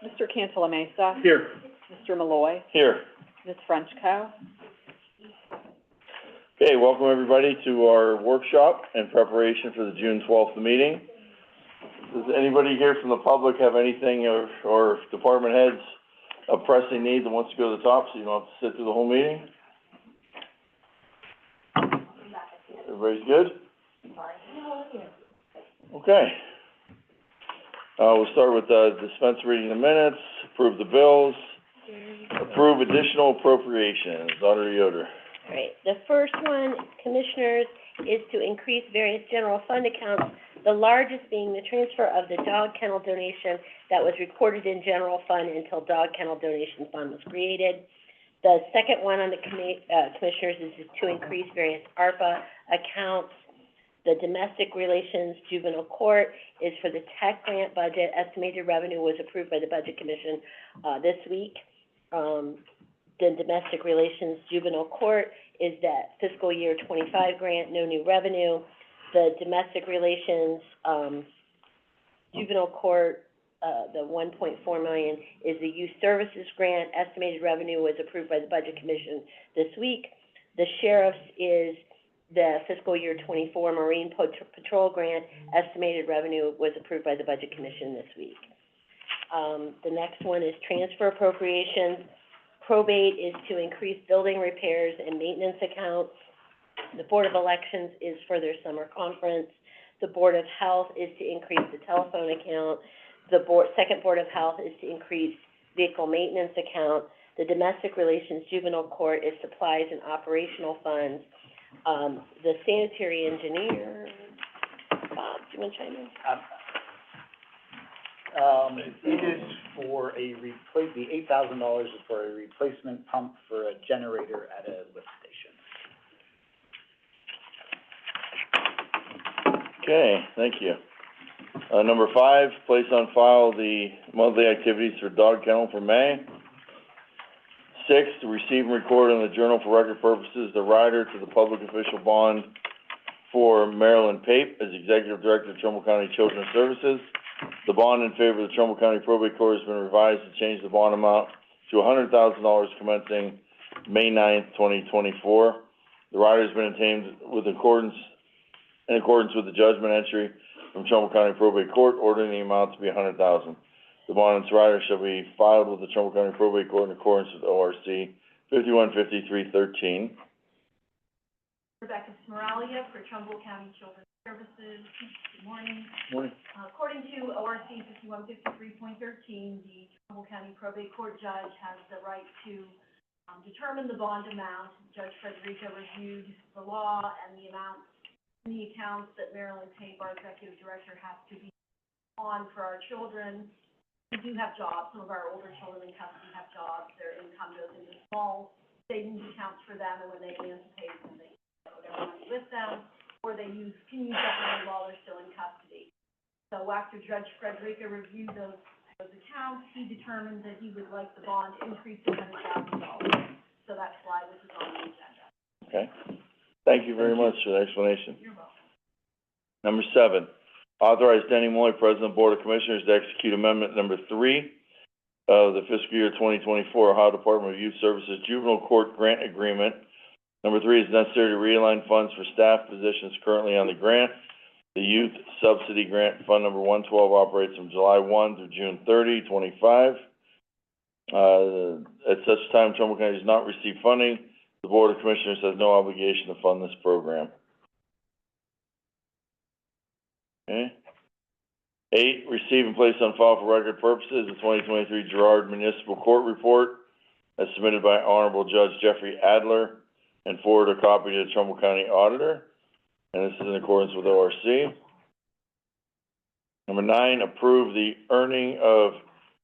Mr. Cantala Mesa. Here. Mr. Malloy. Here. Ms. Frenchco. Okay, welcome everybody to our workshop in preparation for the June 12th meeting. Does anybody here from the public have anything or department heads of pressing needs and wants to go to the top so you don't have to sit through the whole meeting? Everybody's good? Okay. We'll start with dispense reading the minutes, approve the bills, approve additional appropriations. Auditor Yoder. All right, the first one, Commissioners, is to increase various general fund accounts, the largest being the transfer of the dog kennel donation that was recorded in general fund until dog kennel donation fund was created. The second one on the Commissioners is to increase various ARPA accounts. The domestic relations juvenile court is for the tech grant budget. Estimated revenue was approved by the Budget Commission this week. The domestic relations juvenile court is that fiscal year 25 grant, no new revenue. The domestic relations juvenile court, the 1.4 million is the youth services grant. Estimated revenue was approved by the Budget Commission this week. The sheriff's is the fiscal year 24 Marine Patrol grant. Estimated revenue was approved by the Budget Commission this week. The next one is transfer appropriations. Probate is to increase building repairs and maintenance accounts. The Board of Elections is for their summer conference. The Board of Health is to increase the telephone account. The second Board of Health is to increase vehicle maintenance account. The Domestic Relations Juvenile Court is supplies and operational funds. The sanitary engineer, Bob, do you want to chime in? It is for the $8,000 is for a replacement pump for a generator at a lift station. Okay, thank you. Number 5, place on file the monthly activities for dog kennel for May. 6, to receive and record in the Journal for record purposes the rider to the public official bond for Marilyn Pape as Executive Director of Trumbull County Children's Services. The bond in favor of the Trumbull County Probate Court has been revised to change the bond amount to $100,000 commencing May 9th, 2024. The rider has been obtained in accordance with the judgment entry from Trumbull County Probate Court, ordering the amount to be $100,000. The bond in this rider shall be filed with the Trumbull County Probate Court in accordance with ORC 515313. Rebecca Smaralia for Trumbull County Children's Services. Good morning. Morning. According to ORC 5153.13, the Trumbull County Probate Court judge has the right to determine the bond amount. Judge Frederica reviewed the law and the amounts in the accounts that Marilyn Pape, our executive director, has to be on for our children. We do have jobs. Some of our older children in custody have jobs. Their income goes into small savings accounts for them, and when they emancipate, they put their money with them, or they can use that money while they're still in custody. So after Judge Frederica reviewed those accounts, he determined that he would like the bond increased to $100,000. So that's why this is on the agenda. Okay. Thank you very much for the explanation. You're welcome. Number 7, authorize Denny Moy, President of the Board of Commissioners, to execute Amendment Number 3 of the fiscal year 2024 Ohio Department of Youth Services Juvenile Court Grant Agreement. Number 3 is necessary to realign funds for staff positions currently on the grant. The Youth Subsidy Grant Fund Number 112 operates from July 1 through June 30, 25. At such time, Trumbull County does not receive funding. The Board of Commissioners has no obligation to fund this program. Okay. 8, receive and place on file for record purposes the 2023 Girard Municipal Court Report as submitted by Honorable Judge Jeffrey Adler and forward a copy to the Trumbull County Auditor. And this is in accordance with ORC. Number 9, approve the earning of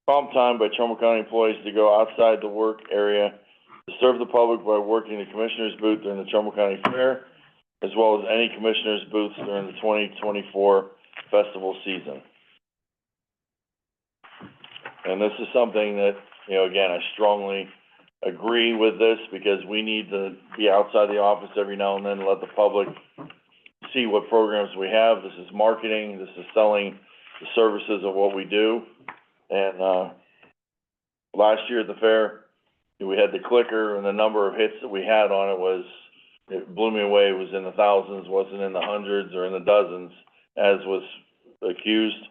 comp time by Trumbull County employees to go outside the work area to serve the public by working the Commissioner's booth during the Trumbull County Fair, as well as any commissioners' booths during the 2024 festival season. And this is something that, you know, again, I strongly agree with this, because we need to be outside the office every now and then and let the public see what programs we have. This is marketing, this is selling the services of what we do. And, last year at the fair, we had the clicker, and the number of hits that we had on it it blew me away. It was in the thousands, wasn't in the hundreds or in the dozens, as was accused.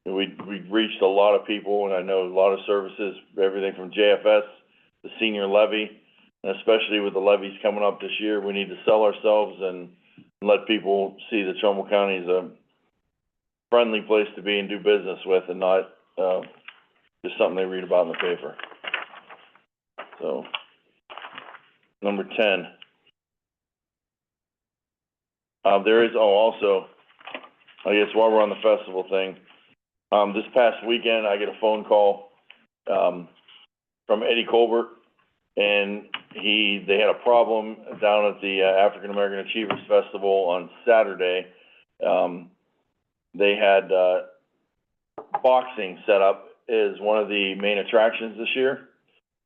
We reached a lot of people, and I know a lot of services, everything from JFS, the senior levy, and especially with the levies coming up this year, we need to sell ourselves and let people see that Trumbull County is a friendly place to be and do business with, and not, just something they read about in the paper. So, number 10. There is, also, I guess while we're on the festival thing, this past weekend, I get a phone call, from Eddie Colbert, and they had a problem down at the African American Achievers Festival on Saturday. They had, boxing set up as one of the main attractions this year,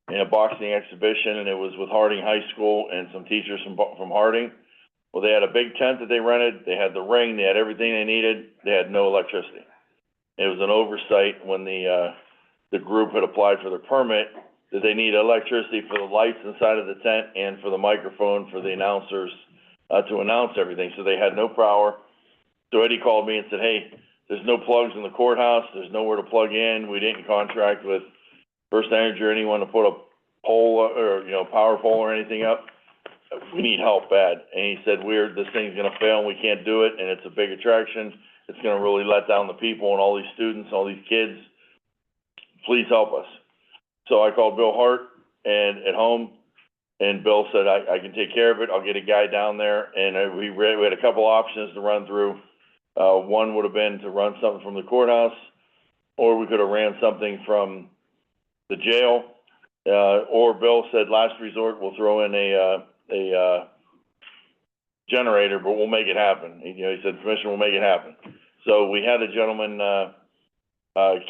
in a boxing exhibition, and it was with Harding High School and some teachers from Harding. Well, they had a big tent that they rented, they had the ring, they had everything they needed, they had no electricity. It was an oversight when the group had applied for their permit, that they need electricity for the lights inside of the tent and for the microphone for the announcers, to announce everything, so they had no power. So Eddie called me and said, hey, there's no plugs in the courthouse, there's nowhere to plug in, we didn't contract with First Energy or anyone to put a pole, or, you know, power pole or anything up. We need help bad. And he said, this thing's gonna fail and we can't do it, and it's a big attraction, it's gonna really let down the people and all these students, all these kids. Please help us. So I called Bill Hart at home, and Bill said, I can take care of it, I'll get a guy down there, and we had a couple options to run through. One would have been to run something from the courthouse, or we could have ran something from the jail, or Bill said, last resort, we'll throw in a generator, but we'll make it happen. He said, Commissioner, we'll make it happen. So we had a gentleman,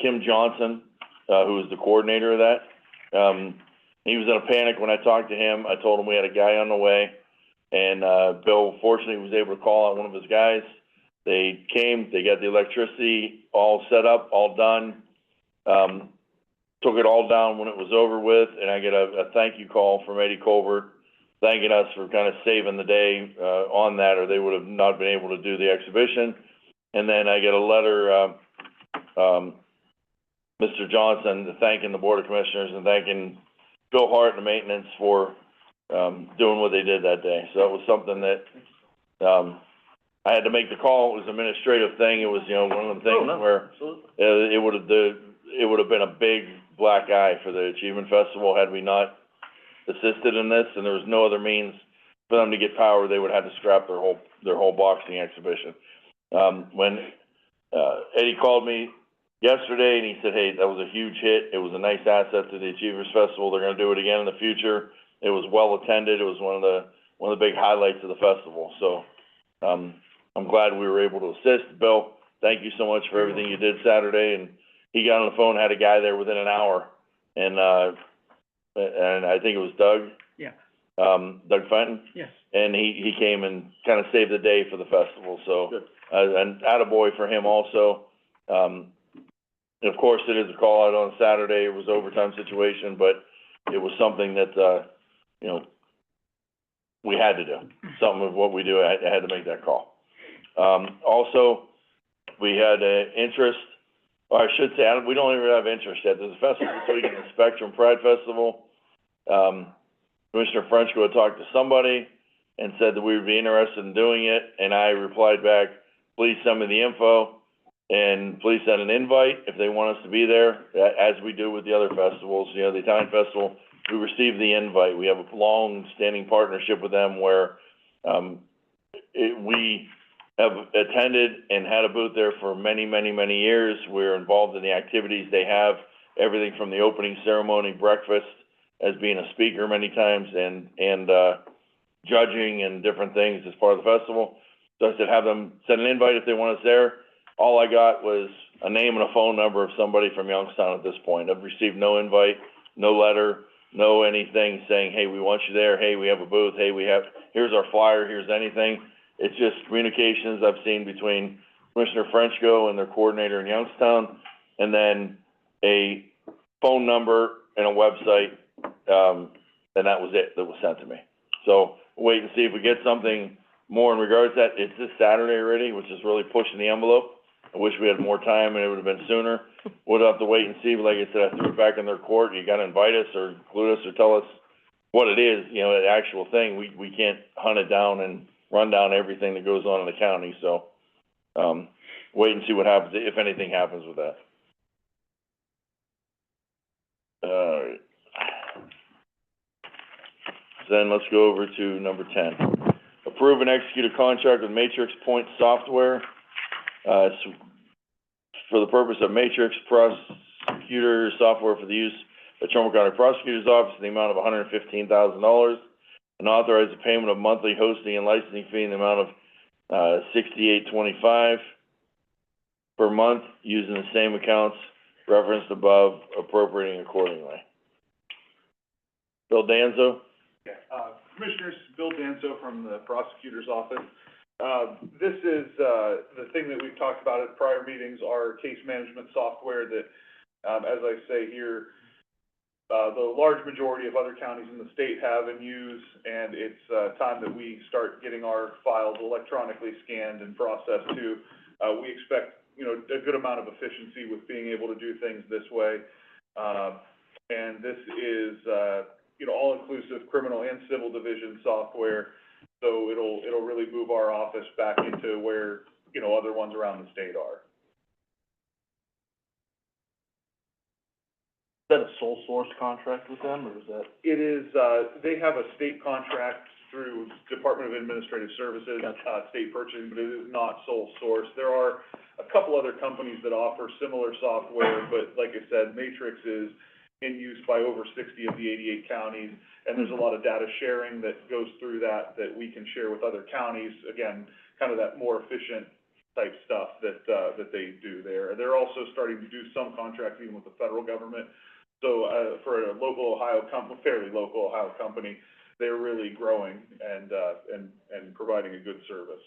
Kim Johnson, who was the coordinator of that. He was in a panic when I talked to him. I told him we had a guy on the way, and Bill fortunately was able to call out one of his guys. They came, they got the electricity all set up, all done, took it all down when it was over with, and I get a thank you call from Eddie Colbert, thanking us for kind of saving the day on that, or they would have not been able to do the exhibition. And then I get a letter, Mr. Johnson, thanking the Board of Commissioners and thanking Bill Hart and the maintenance for doing what they did that day. So it was something that I had to make the call. It was an administrative thing. It was, one of the things where it would have been a big black eye for the Achievement Festival had we not assisted in this, and there was no other means for them to get power. They would have had to scrap their whole boxing exhibition. When Eddie called me yesterday and he said, hey, that was a huge hit. It was a nice asset to the Achievers Festival. They're going to do it again in the future. It was well attended. It was one of the big highlights of the festival. So I'm glad we were able to assist. Bill, thank you so much for everything you did Saturday. And he got on the phone, had a guy there within an hour, and I think it was Doug. Yeah. Doug Fenton. Yes. And he came and kind of saved the day for the festival. So good. And attaboy for him also. Of course, it is a call out on Saturday. It was an overtime situation, but it was something that we had to do. Something of what we do, I had to make that call. Also, we had interest, or I should say, we don't even have interest yet. There's a festival this week in the Spectrum Pride Festival. Commissioner Frenchco had talked to somebody and said that we would be interested in doing it, and I replied back, please send me the info, and please send an invite if they want us to be there, as we do with the other festivals. The Italian Festival, we received the invite. We have a long-standing partnership with them where we have attended and had a booth there for many, many, many years. We're involved in the activities they have, everything from the opening ceremony, breakfast, as being a speaker many times, and judging and different things as part of the festival. So I said, have them send an invite if they want us there. All I got was a name and a phone number of somebody from Youngstown at this point. I've received no invite, no letter, no anything saying, hey, we want you there, hey, we have a booth, hey, here's our flyer, here's anything. It's just communications I've seen between Commissioner Frenchco and their coordinator in Youngstown, and then a phone number and a website, and that was it that was sent to me. So, wait and see if we get something more in regards to that. It's this Saturday already, which is really pushing the envelope. I wish we had more time and it would have been sooner. We'll have to wait and see, but like I said, I threw it back in their court. You gotta invite us or include us or tell us what it is, you know, the actual thing. We can't hunt it down and run down everything that goes on in the county, so, wait and see what happens, if anything happens with that. Alright. Then let's go over to number 10. Approve and execute a contract with Matrix Point Software, it's for the purpose of Matrix Prosecutor Software for the use of Trumbull County Prosecutor's Office in the amount of $115,000, and authorize the payment of monthly hosting and licensing fee in the amount of $68.25 per month, using the same accounts referenced above, appropriating accordingly. Bill Danzo? Commissioners, Bill Danzo from the prosecutor's office. This is, the thing that we've talked about at prior meetings, our case management software that, as I say here, the large majority of other counties in the state have and use, and it's, time that we start getting our files electronically scanned and processed too. We expect, you know, a good amount of efficiency with being able to do things this way. And this is, you know, all-inclusive criminal and civil division software, so it'll really move our office back into where, you know, other ones around the state are. Is that a sole source contract with them, or is that? It is, they have a state contract through Department of Administrative Services, Gotcha. State purchasing, but it is not sole source. There are a couple other companies that offer similar software, but like I said, Matrix is in use by over 60 of the 88 counties, and there's a lot of data sharing that goes through that we can share with other counties. Again, kind of that more efficient type stuff that they do there. They're also starting to do some contracts even with the federal government. So, for a local Ohio fairly local Ohio company, they're really growing and providing a good service.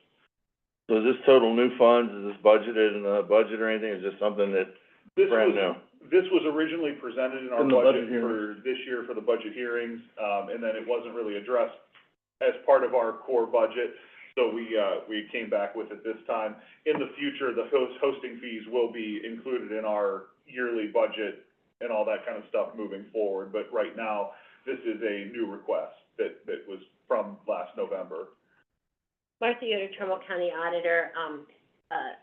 So is this total new funds, is this budgeted in the budget or anything, or is this something that brand new? This was originally presented in our In the budget budget for this year for the budget hearings, and then it wasn't really addressed as part of our core budget, so we came back with it this time. In the future, the hosting fees will be included in our yearly budget and all that kind of stuff moving forward, but right now, this is a new request that was from last November. Martha Yoder, Trumbull County Auditor.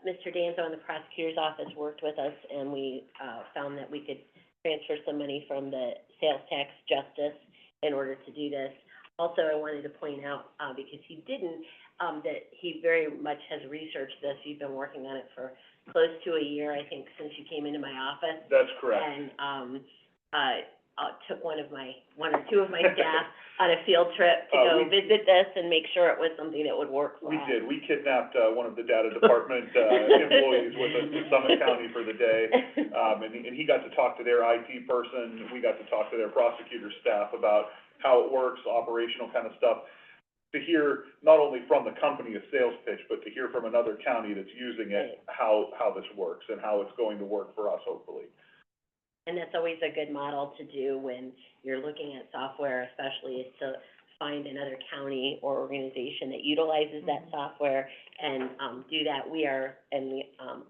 Mr. Danzo in the prosecutor's office worked with us, and we, found that we could transfer some money from the sales tax justice in order to do this. Also, I wanted to point out, because he didn't, that he very much has researched this. You've been working on it for close to a year, I think, since you came into my office. That's correct. And, took one or two of my staff on a field trip to go visit this and make sure it was something that would work for us. We did. We kidnapped, one of the data department, employees with us in Summit County for the day. And he got to talk to their IT person, we got to talk to their prosecutor staff about how it works, operational kind of stuff. To hear not only from the company a sales pitch, but to hear from another county that's using it, how this works and how it's going to work for us, hopefully. And that's always a good model to do when you're looking at software, especially, is to find another county or organization that utilizes that software and, do that. We are, in the,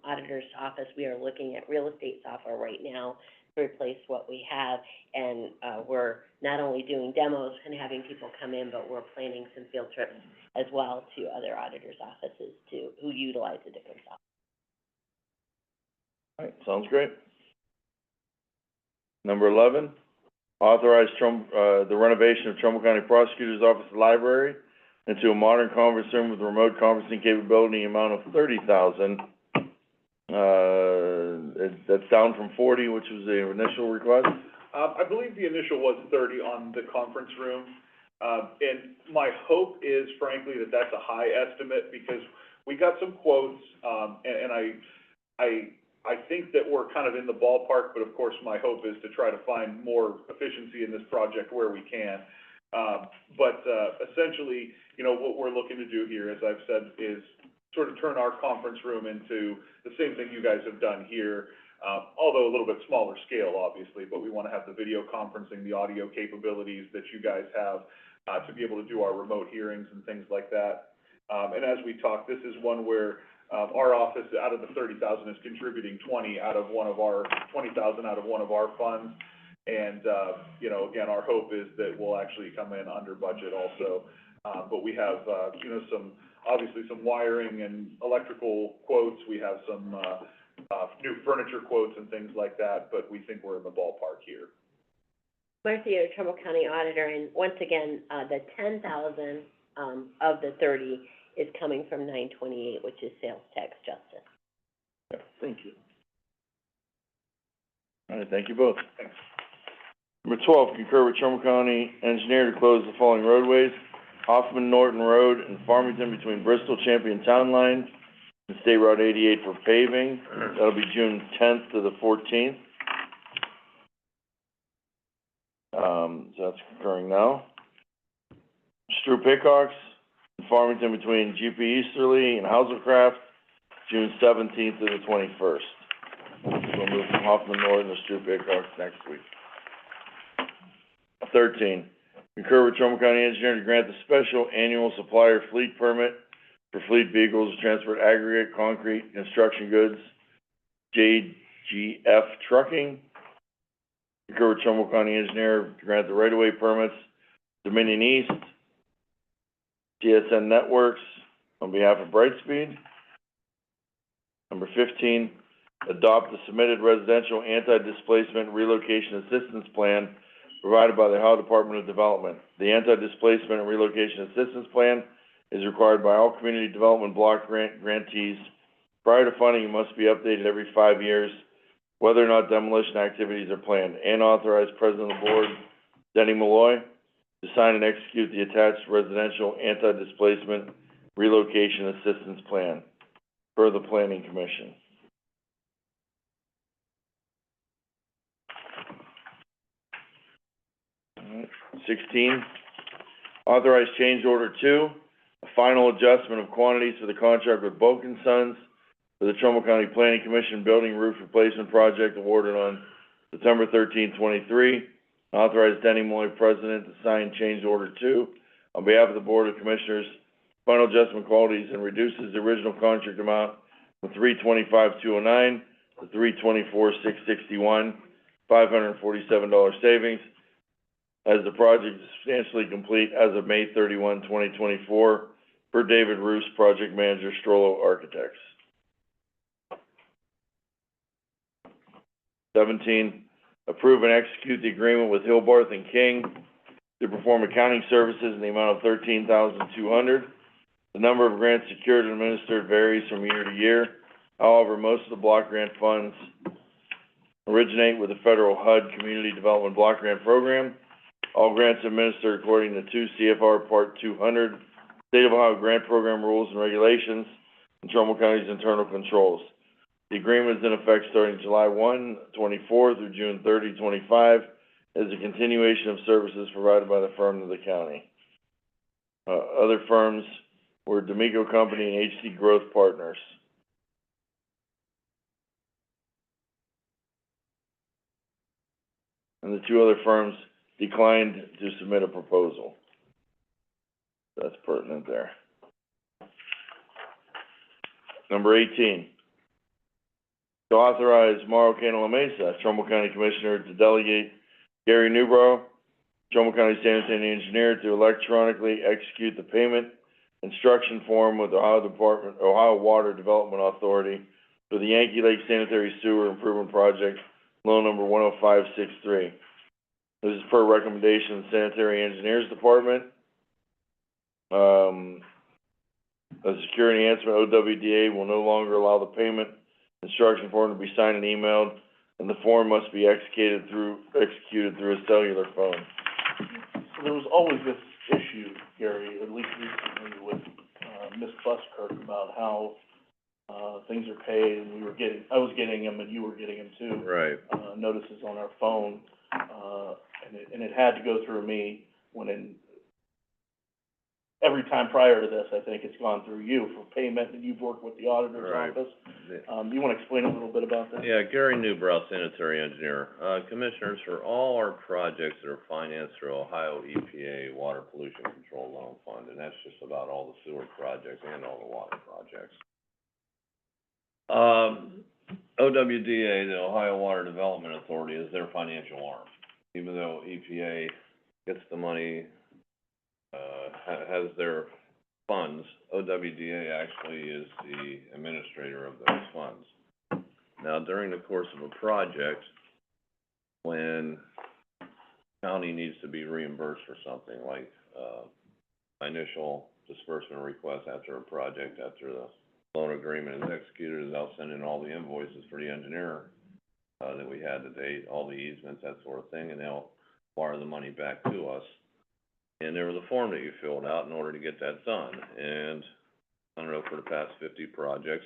auditor's office, we are looking at real estate software right now to replace what we have. And, we're not only doing demos and having people come in, but we're planning some field trips as well to other auditors' offices who utilize a different software. All right, sounds great. Number 11, authorize the renovation of Trumbull County Prosecutor's Office Library into a modern conference room with remote conferencing capability amount of $30,000. That's down from 40, which was the initial request. I believe the initial was 30 on the conference room. And my hope is frankly that that's a high estimate, because we got some quotes, and I think that we're kind of in the ballpark, but of course, my hope is to try to find more efficiency in this project where we can. Essentially, you know, what we're looking to do here, as I've said, is sort of turn our conference room into the same thing you guys have done here, although a little bit smaller scale, obviously, but we want to have the video conferencing, the audio capabilities that you guys have, to be able to do our remote hearings and things like that. And as we talk, this is one where, our office, out of the 30,000, is contributing 20,000 out of one of our funds. And, you know, again, our hope is that we'll actually come in under budget also. But we have, you know, obviously some wiring and electrical quotes. We have some, new furniture quotes and things like that, but we think we're in the ballpark here. Martha, you're a Trumbull County Auditor, and once again, the 10,000, of the 30 is coming from 928, which is sales tax justice. Yeah, thank you. All right, thank you both. Thanks. Number 12, concur with Trumbull County Engineer to close the following roadways: Hoffman Norton Road in Farmington between Bristol Champion Town Line and State Route 88 for paving. That'll be June 10th to the 14th. So that's concurring now. Stroop Hickox in Farmington between GP Easterly and Houselcraft, June 17th to the 21st. We'll move from Hoffman Norton to Stroop Hickox next week. 13, concur with Trumbull County Engineer to grant the special annual supplier fleet permit for fleet vehicles to transport aggregate, concrete, construction goods, JGF Trucking. Concur with Trumbull County Engineer to grant the right-of-way permits, Dominion East, TSN Networks, on behalf of Brightspeed. Number 15, adopt the submitted residential anti-displacement relocation assistance plan provided by the Ohio Department of Development. The anti-displacement and relocation assistance plan is required by all community development block grantees. Prior to funding, it must be updated every 5 years, whether or not demolition activities are planned, and authorize President of the Board, Denny Malloy, to sign and execute the attached residential anti-displacement relocation assistance plan per the Planning Commission. All right. 16, authorize change order 2, a final adjustment of quantities for the contract with Boak & Sons for the Trumbull County Planning Commission Building Roof Replacement Project awarded on September 13, 23. Authorize Denny Malloy, President, to sign change order 2 on behalf of the Board of Commissioners. Final adjustment qualities and reduces the original contract amount from $325,209 to $324,661, $547 savings, as the project is substantially complete as of May 31, 2024, per David Roos, Project Manager, Strollo Architects. 17, approve and execute the agreement with Hillbarth and King to perform accounting services in the amount of $13,200. The number of grants secured and administered varies from year to year. However, most of the block grant funds originate with the federal HUD Community Development Block Grant Program. All grants administered according to 2 CFR Part 200, State of Ohio Grant Program Rules and Regulations, and Trumbull County's internal controls. The agreement is in effect starting July 1, 24 through June 30, 25, as a continuation of services provided by the firm to the county. Other firms were D'Amico Company and HT Growth Partners. And the 2 other firms declined to submit a proposal. That's pertinent there. Number 18. To authorize Mauro Cantala Mesa, Trumbull County Commissioner, to delegate Gary Newbrough, Trumbull County Sanitary Engineer, to electronically execute the payment instruction form with the Ohio Water Development Authority for the Yankee Lake Sanitary Sewer Improvement Project, loan number 10563. This is per recommendation of the Sanitary Engineers Department. A security enhancement, OWDA, will no longer allow the payment instruction form to be signed and emailed, and the form must be executed through a cellular phone. So there was always this Buskirk about how, things are paid, and I was getting them and you were getting them too. Right. Notices on our phone, and it had to go through me every time prior to this, I think it's gone through you for payment, and you've worked with the auditor's Right. office. Do you wanna explain a little bit about that? Yeah, Gary Newbrow, Sanitary Engineer. Commissioners, for all our projects that are financed through Ohio EPA Water Pollution Control Loan Fund, and that's just about all the sewer projects and all the water projects. OWDA, the Ohio Water Development Authority, is their financial arm. Even though EPA gets the money, has their funds, OWDA actually is the administrator of those funds. Now, during the course of a project, when county needs to be reimbursed for something, like, initial disbursement request after a project, after the loan agreement is executed, they'll send in all the invoices for the engineer, that we had to date, all the easements, that sort of thing, and they'll wire the money back to us. And there was a form that you filled out in order to get that done, and, I don't know, for the past 50 projects,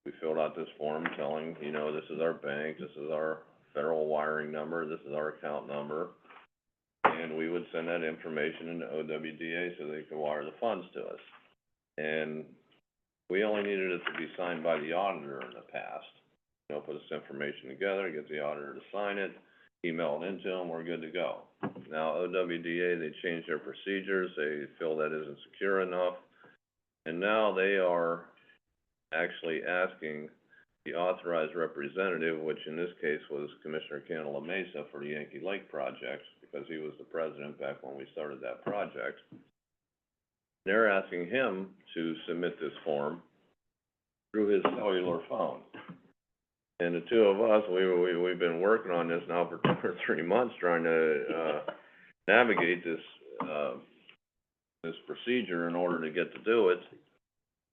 we filled out this form telling, you know, this is our bank, this is our federal wiring number, this is our account number, and we would send that information into OWDA so they could wire the funds to us. And we only needed it to be signed by the auditor in the past. You know, put this information together, get the auditor to sign it, email it into them, we're good to go. Now, OWDA, they changed their procedures, they feel that isn't secure enough, and now they are actually asking the authorized representative, which in this case was Commissioner Cantala Mesa for the Yankee Lake project, because he was the president back when we started that project. They're asking him to submit this form through his cellular phone. And the two of us, we've been working on this now for 2 or 3 months, trying to, navigate this procedure in order to get to do it.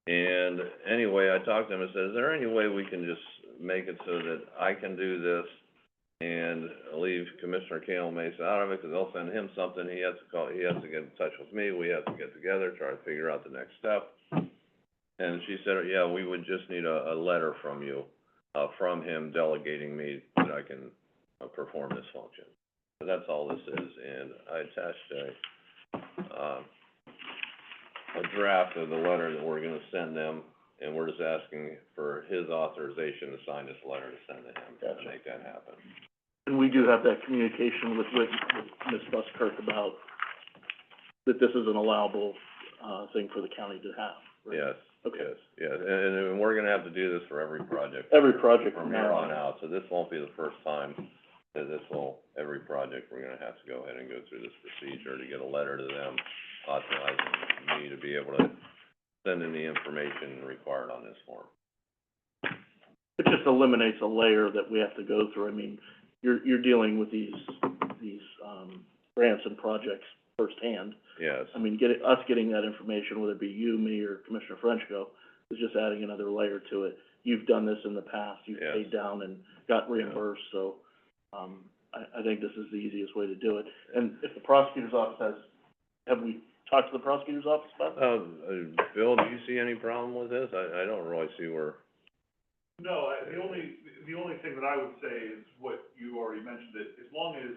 And anyway, I talked to him and said, is there any way we can just make it so that I can do this and leave Commissioner Cantala Mesa out of it, because they'll send him something, he has to get in touch with me, we have to get together, try to figure out the next step. And she said, yeah, we would just need a letter from you, from him delegating me that I can perform this function. So that's all this is, and I attached a draft of the letter that we're gonna send them, and we're just asking for his authorization to sign this letter to send to him, to make that happen. And we do have that communication with Ms. Buskirk about that this is an allowable, thing for the county to have, right? Yes, Okay. yes, and we're gonna have to do this for every project. Every project From here on out, so this won't be the first time that every project, we're gonna have to go ahead and go through this procedure to get a letter to them authorizing me to be able to send in the information required on this form. It just eliminates a layer that we have to go through. I mean, you're dealing with these, grants and projects firsthand. Yes, I mean, us getting that information, whether it be you, me, or Commissioner Frenchco, is just adding another layer to it. You've done this in the past, you've Yes. paid down and got reimbursed, so, I think this is the easiest way to do it. And if the prosecutor's office have we talked to the prosecutor's office about that? Bill, do you see any problem with this? I don't really see where, No, the only thing that I would say is what you already mentioned, that as long as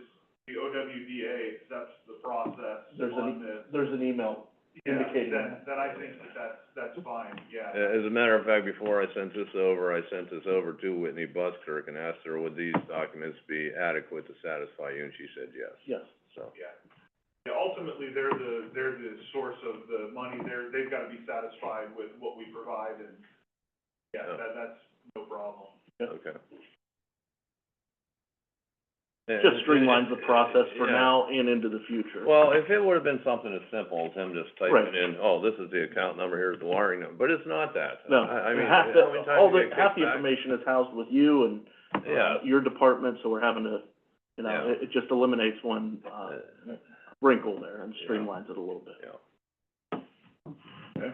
the OWDA accepts the process on this, There's an email indicating that. then I think that's fine, yeah. as a matter of fact, before I sent this over to Whitney Buskirk and asked her, would these documents be adequate to satisfy you, and she said yes, Yes. so. Yeah. Yeah, ultimately, they're the source of the money, they've gotta be satisfied with what we provide, and, yeah, Oh. that's no problem. Okay. Just streamlines the process for Yeah. now and into the future. Well, if it would've been something as simple as him just Right. typing in, oh, this is the account number, here's the wiring number, but it's not that. No, I mean, half how many times you get half the kicked back? information is housed with you and, Yeah. your department, so we're having to, you know, Yeah. it just eliminates one, wrinkle there and streamlines it a little bit. Yeah.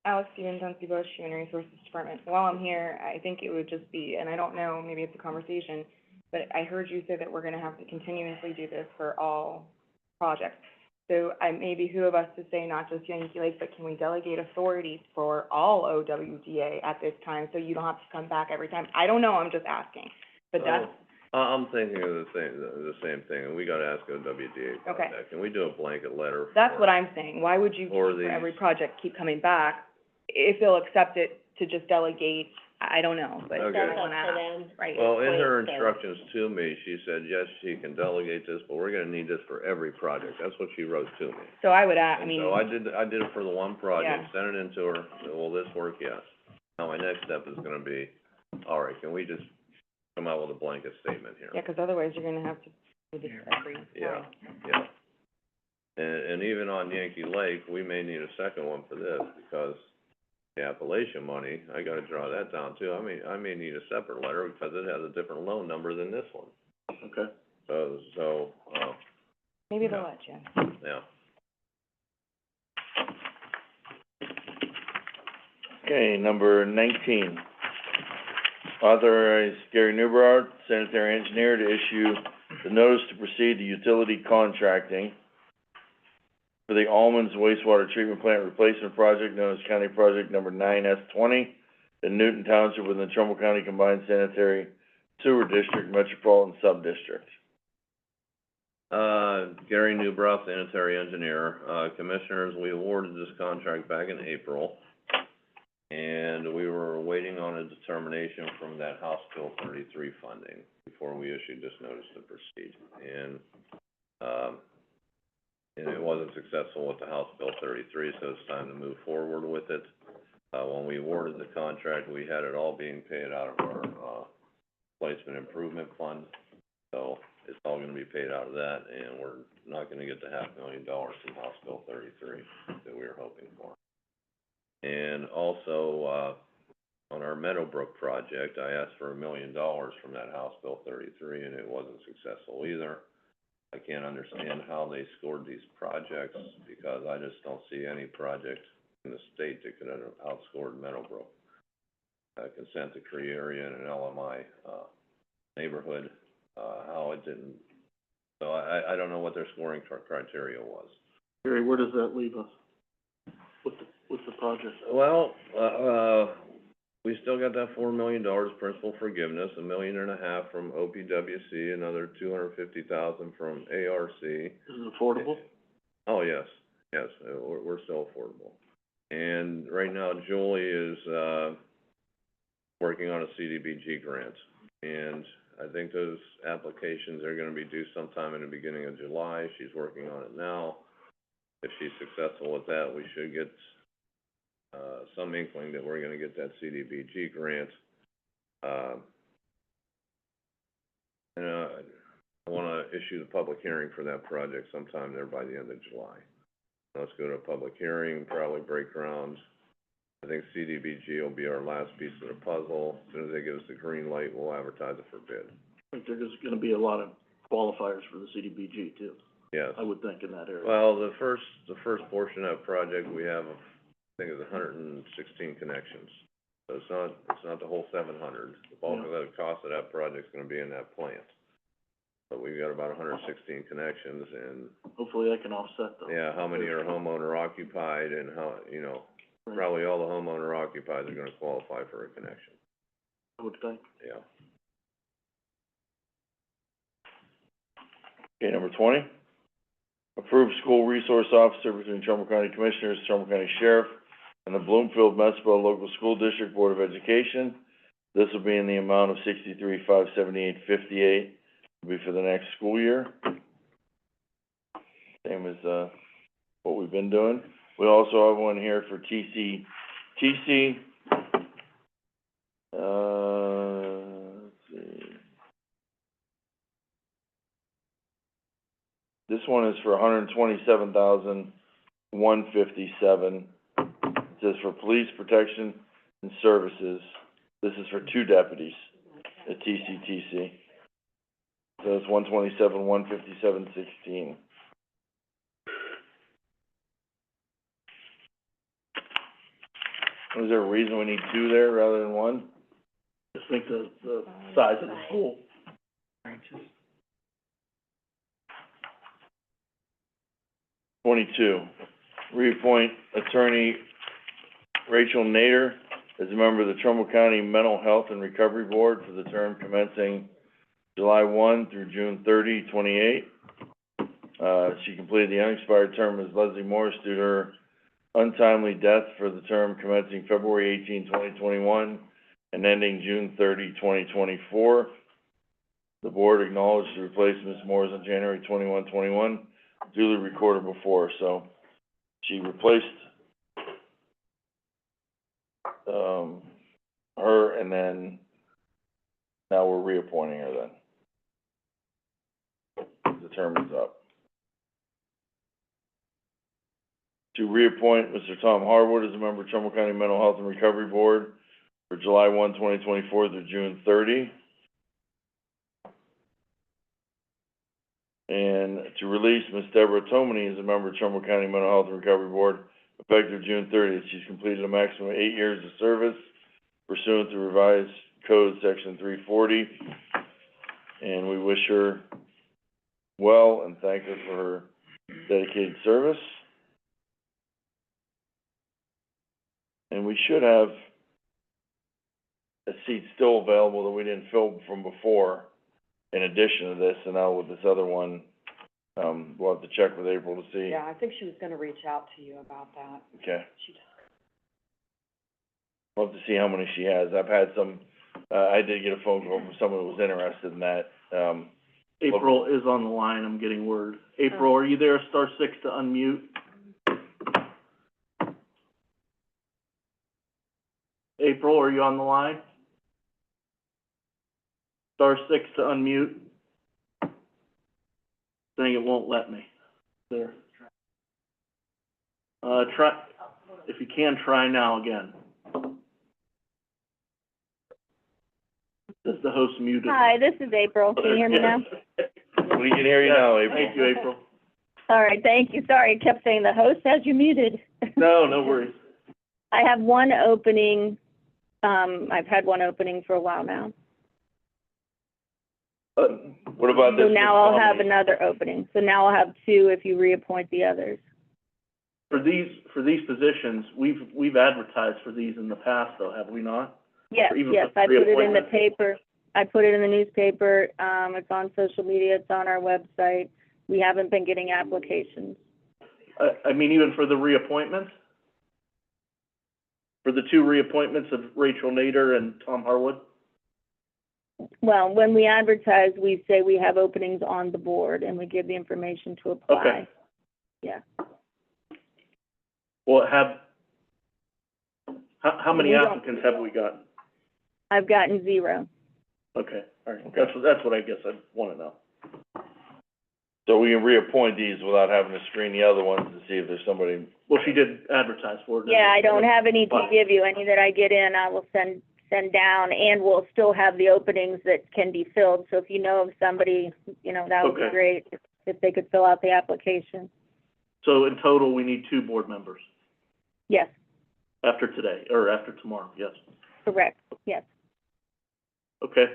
Alex Stevens, Duncy Bush, Human Resources Department. While I'm here, I think it would just be, and I don't know, maybe it's a conversation, but I heard you say that we're gonna have to continuously do this for all projects. So may behoove us to say not just Yankee Lake, but can we delegate authority for all OWDA at this time, so you don't have to come back every time? I don't know, I'm just asking, but that's, I'm thinking of the same thing, and we gotta ask OWDA about Okay. that. Can we do a blanket letter? that's for- what I'm saying. Why would you, Or for these- every project, keep coming back? If they'll accept it to just delegate, I don't know, but Okay. I That's up wanna to ask. them. Right. Well, in her Point, so- instructions to me, she said, yes, she can delegate this, but we're gonna need this for every project. That's what she wrote to me. So I would And mean, so I did it for the one project, Yeah. sent it in to her, said, will this work? Yes. Now, my next step is gonna be, all right, can we just come out with a blanket statement here? yeah, 'cause otherwise you're gonna have to do this every Yeah, time. yeah. And even on Yankee Lake, we may need a second one for this, because the Appalachian money, I gotta draw that down too. I may need a separate letter, because it has a different loan number than this one. Okay. So, Maybe they'll Yeah. let you. yeah. Okay, number 19. Authorize Gary Newbrow, sanitary engineer, to issue the notice to proceed to utility contracting for the Almonds wastewater treatment plant replacement project known as County Project Number 9S20 in Newton Township within the Trumbull County Combined Sanitary Sewer District Metropolitan Subdistrict. Gary Newbrow, sanitary engineer. Commissioners, we awarded this contract back in April, and we were waiting on a determination from that House Bill 33 funding before we issued this notice to proceed. And it wasn't successful with the House Bill 33, so it's time to move forward with it. When we awarded the contract, we had it all being paid out of our, replacement improvement fund. So it's all gonna be paid out of that, and we're not gonna get the $500,000 from House Bill 33 that we were hoping for. And also, on our Meadowbrook project, I asked for $1 million from that House Bill 33, and it wasn't successful either. I can't understand how they scored these projects, because I just don't see any project in the state that could have outscored Meadowbrook. Consent decree area in an LMI, neighborhood, how it didn't, so I don't know what their scoring criteria was. Gary, where does that leave us with the project? Well, we still got that $4 million principal forgiveness, $1.5 million from OPWC, another $250,000 from ARC. Is it affordable? Oh, yes, we're still affordable. And right now Julie is, working on a CDBG grant. And I think those applications are gonna be due sometime in the beginning of July. She's working on it now. If she's successful with that, we should get, some inkling that we're gonna get that CDBG grant. I wanna issue the public hearing for that project sometime there by the end of July. Let's go to a public hearing, probably break ground. I think CDBG will be our last piece of the puzzle. As soon as they give us the green light, we'll advertise it for bid. I think there's gonna be a lot of qualifiers for the CDBG too, Yes. I would think, in that area. Well, the first portion of that project, we have, I think it's 116 connections. So it's not the whole 700. The bulk of the cost of that project's gonna be in that plant. But we've got about 116 connections, and, Hopefully that can offset those. yeah, how many are homeowner occupied, and how, Right. probably all the homeowner occupied are gonna qualify for a connection, I would think. yeah. Okay, number 20. Approve school resource officer between Trumbull County Commissioners, Trumbull County Sheriff, and the Bloomfield Municipal Local School District Board of Education. This will be in the amount of $63,578.58, will be for the next school year. Same as, what we've been doing. We also have one here for TC. Let's see. This one is for $127,157. It says for police protection and services. This is for 2 deputies at TCTC. So it's $127,157.16. Is there a reason we need 2 there rather than 1? Just think the size of the school. 22, reappoint Attorney Rachel Nader as a member of the Trumbull County Mental Health and Recovery Board for the term commencing July 1 through June 30, 28. She completed the unexpired term as Leslie Morris due to her untimely death for the term commencing February 18, 2021, and ending June 30, 2024. The board acknowledged to replace Ms. Morris on January 21, 21, duly recorded before, so she replaced, her, and then now we're reappointing her then. The term is up. To reappoint Mr. Tom Harwood as a member of Trumbull County Mental Health and Recovery Board for July 1, 2024 through June 30. And to release Ms. Deborah Tomany as a member of Trumbull County Mental Health and Recovery Board effective June 30th. She's completed a maximum of 8 years of service pursuant to revised code section 340. And we wish her well and thank her for her dedicated service. And we should have a seat still available that we didn't fill from before, in addition to this, and now with this other one, we'll have to check with April to see. Yeah, I think she was gonna reach out to you about that. Okay. She We'll have to see how many she has. I've had some, I did get a phone call from someone who was interested in that. April is on the line, I'm getting word. April, are you there? Star 6 to unmute. April, are you on the line? Star 6 to unmute. Saying it won't let me. There. Try, if you can, try now again. Is the host muted? Hi, this is April. Can you hear me now? We can hear you now, April. Thank you, April. All right, thank you. Sorry, I kept saying the host has you muted. No, no worries. I have one opening. I've had one opening for a while now. What about this? So now I'll have another opening. So now I'll have two if you reappoint the others. For these positions, we've advertised for these in the past, though, have we not? Yes, Or even yes, for I put it in the reappointment? paper. I put it in the newspaper. It's on social media. It's on our website. We haven't been getting applications. I mean, even for the reappointments? For the two reappointments of Rachel Nader and Tom Harwood? Well, when we advertise, we say we have openings on the board and we give the information to apply. Okay. Yeah. Well, how many We don't- applicants have we gotten? I've gotten 0. Okay, all right, that's what I guess I wanna know. So we can reappoint these without having to screen the other ones to see if there's somebody. Well, she did advertise for it. Yeah, I don't have any to But- give you. Any that I get in, I will send down, and we'll still have the openings that can be filled. So if you know of somebody, that would be Okay. great, if they could fill out the application. So in total, we need 2 board members Yes, after today, or after tomorrow, yes. correct, yes. Okay,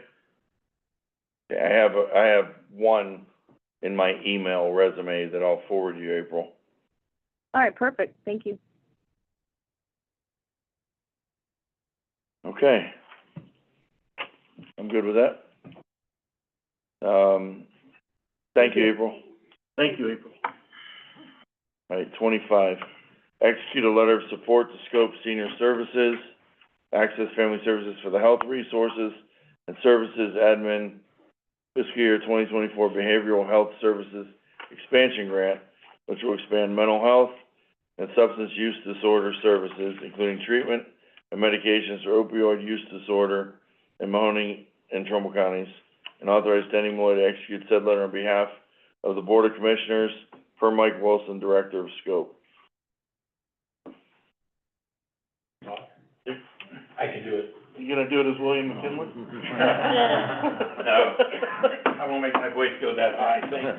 Yeah, I have one in my email resume that I'll forward you, April. All right, perfect, thank you. Okay. I'm good with that. Thank you, April. thank you, April. All right, 25, execute a letter of support to Scope Senior Services, Access Family Services for the Health Resources and Services Admin Fiscal Year 2024 Behavioral Health Services Expansion Grant, which will expand mental health and substance use disorder services, including treatment and medications for opioid use disorder in Mahoning and Trumbull counties, and authorize Denny Malloy to execute said letter on behalf of the Board of Commissioners, per Mike Wilson, Director of Scope. I can do it. You gonna do it as William McKinley? No, I won't make my voice go that high. Thank you.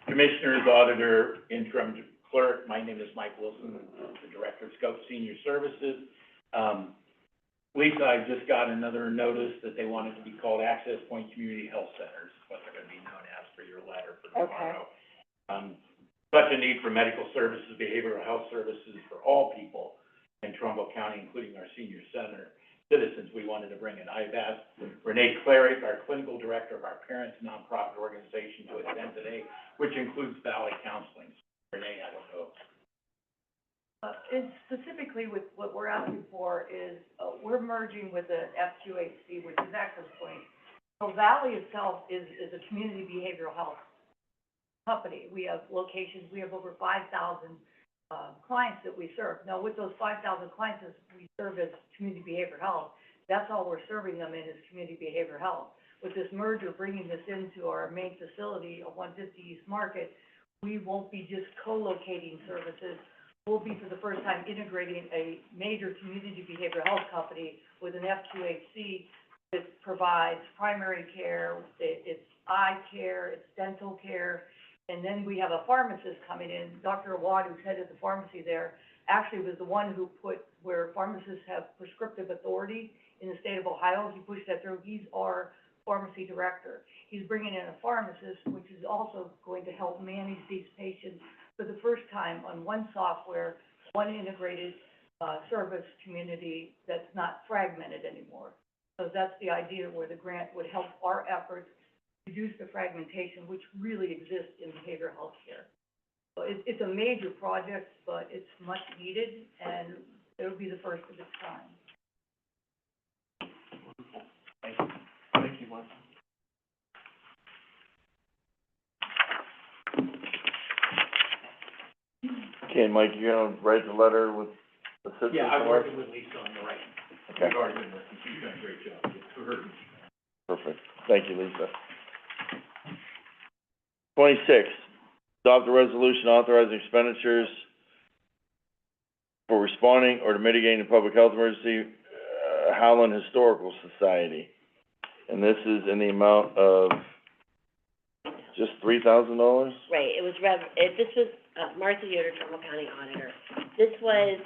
Commissioners, Auditor, Interim Clerk, my name is Mike Wilson, the Director of Scope Senior Services. Lisa, I just got another notice that they wanted to be called Access Point Community Health Centers, what they're gonna be known as for your letter for tomorrow. such a need for medical services, behavioral health services for all people in Trumbull County, including our senior center citizens, we wanted to bring it. I've asked Renee Clary, our clinical director of our parents nonprofit organization, to attend today, which includes Valley Counseling. Renee, I don't know. And specifically with what we're asking for is, we're merging with the F2HC, which is Access Point. So Valley itself is a community behavioral health company. We have locations, we have over 5,000, clients that we serve. Now, with those 5,000 clients, we serve as community behavioral health. That's all we're serving them in is community behavioral health. With this merger, bringing this into our main facility of 150 East Market, we won't be just co-locating services. We'll be, for the first time, integrating a major community behavioral health company with an F2HC that provides primary care, it's eye care, it's dental care, and then we have a pharmacist coming in. Dr. Awad, who's head of the pharmacy there, actually was the one who put where pharmacists have prescriptive authority in the state of Ohio. He pushed that through. He's our pharmacy director. He's bringing in a pharmacist, which is also going to help manage these patients for the first time on one software, one integrated service community that's not fragmented anymore. So that's the idea where the grant would help our efforts reduce the fragmentation, which really exists in behavioral health care. So it's a major project, but it's much needed, and it'll be the first of its kind. Thank you, Martha. Okay, Mike, you're gonna write the letter with assistance? Yeah, I'm from us? working with Lisa on the right. Okay. We've already been working, she's done a great job. It's for her. Perfect. Thank you, Lisa. 26, adopt a resolution authorizing expenditures for responding or to mitigating a public health emergency, Howland Historical Society. And this is in the amount of just $3,000? Right, it was this was, Martha Yoder, Trumbull County Auditor. This was,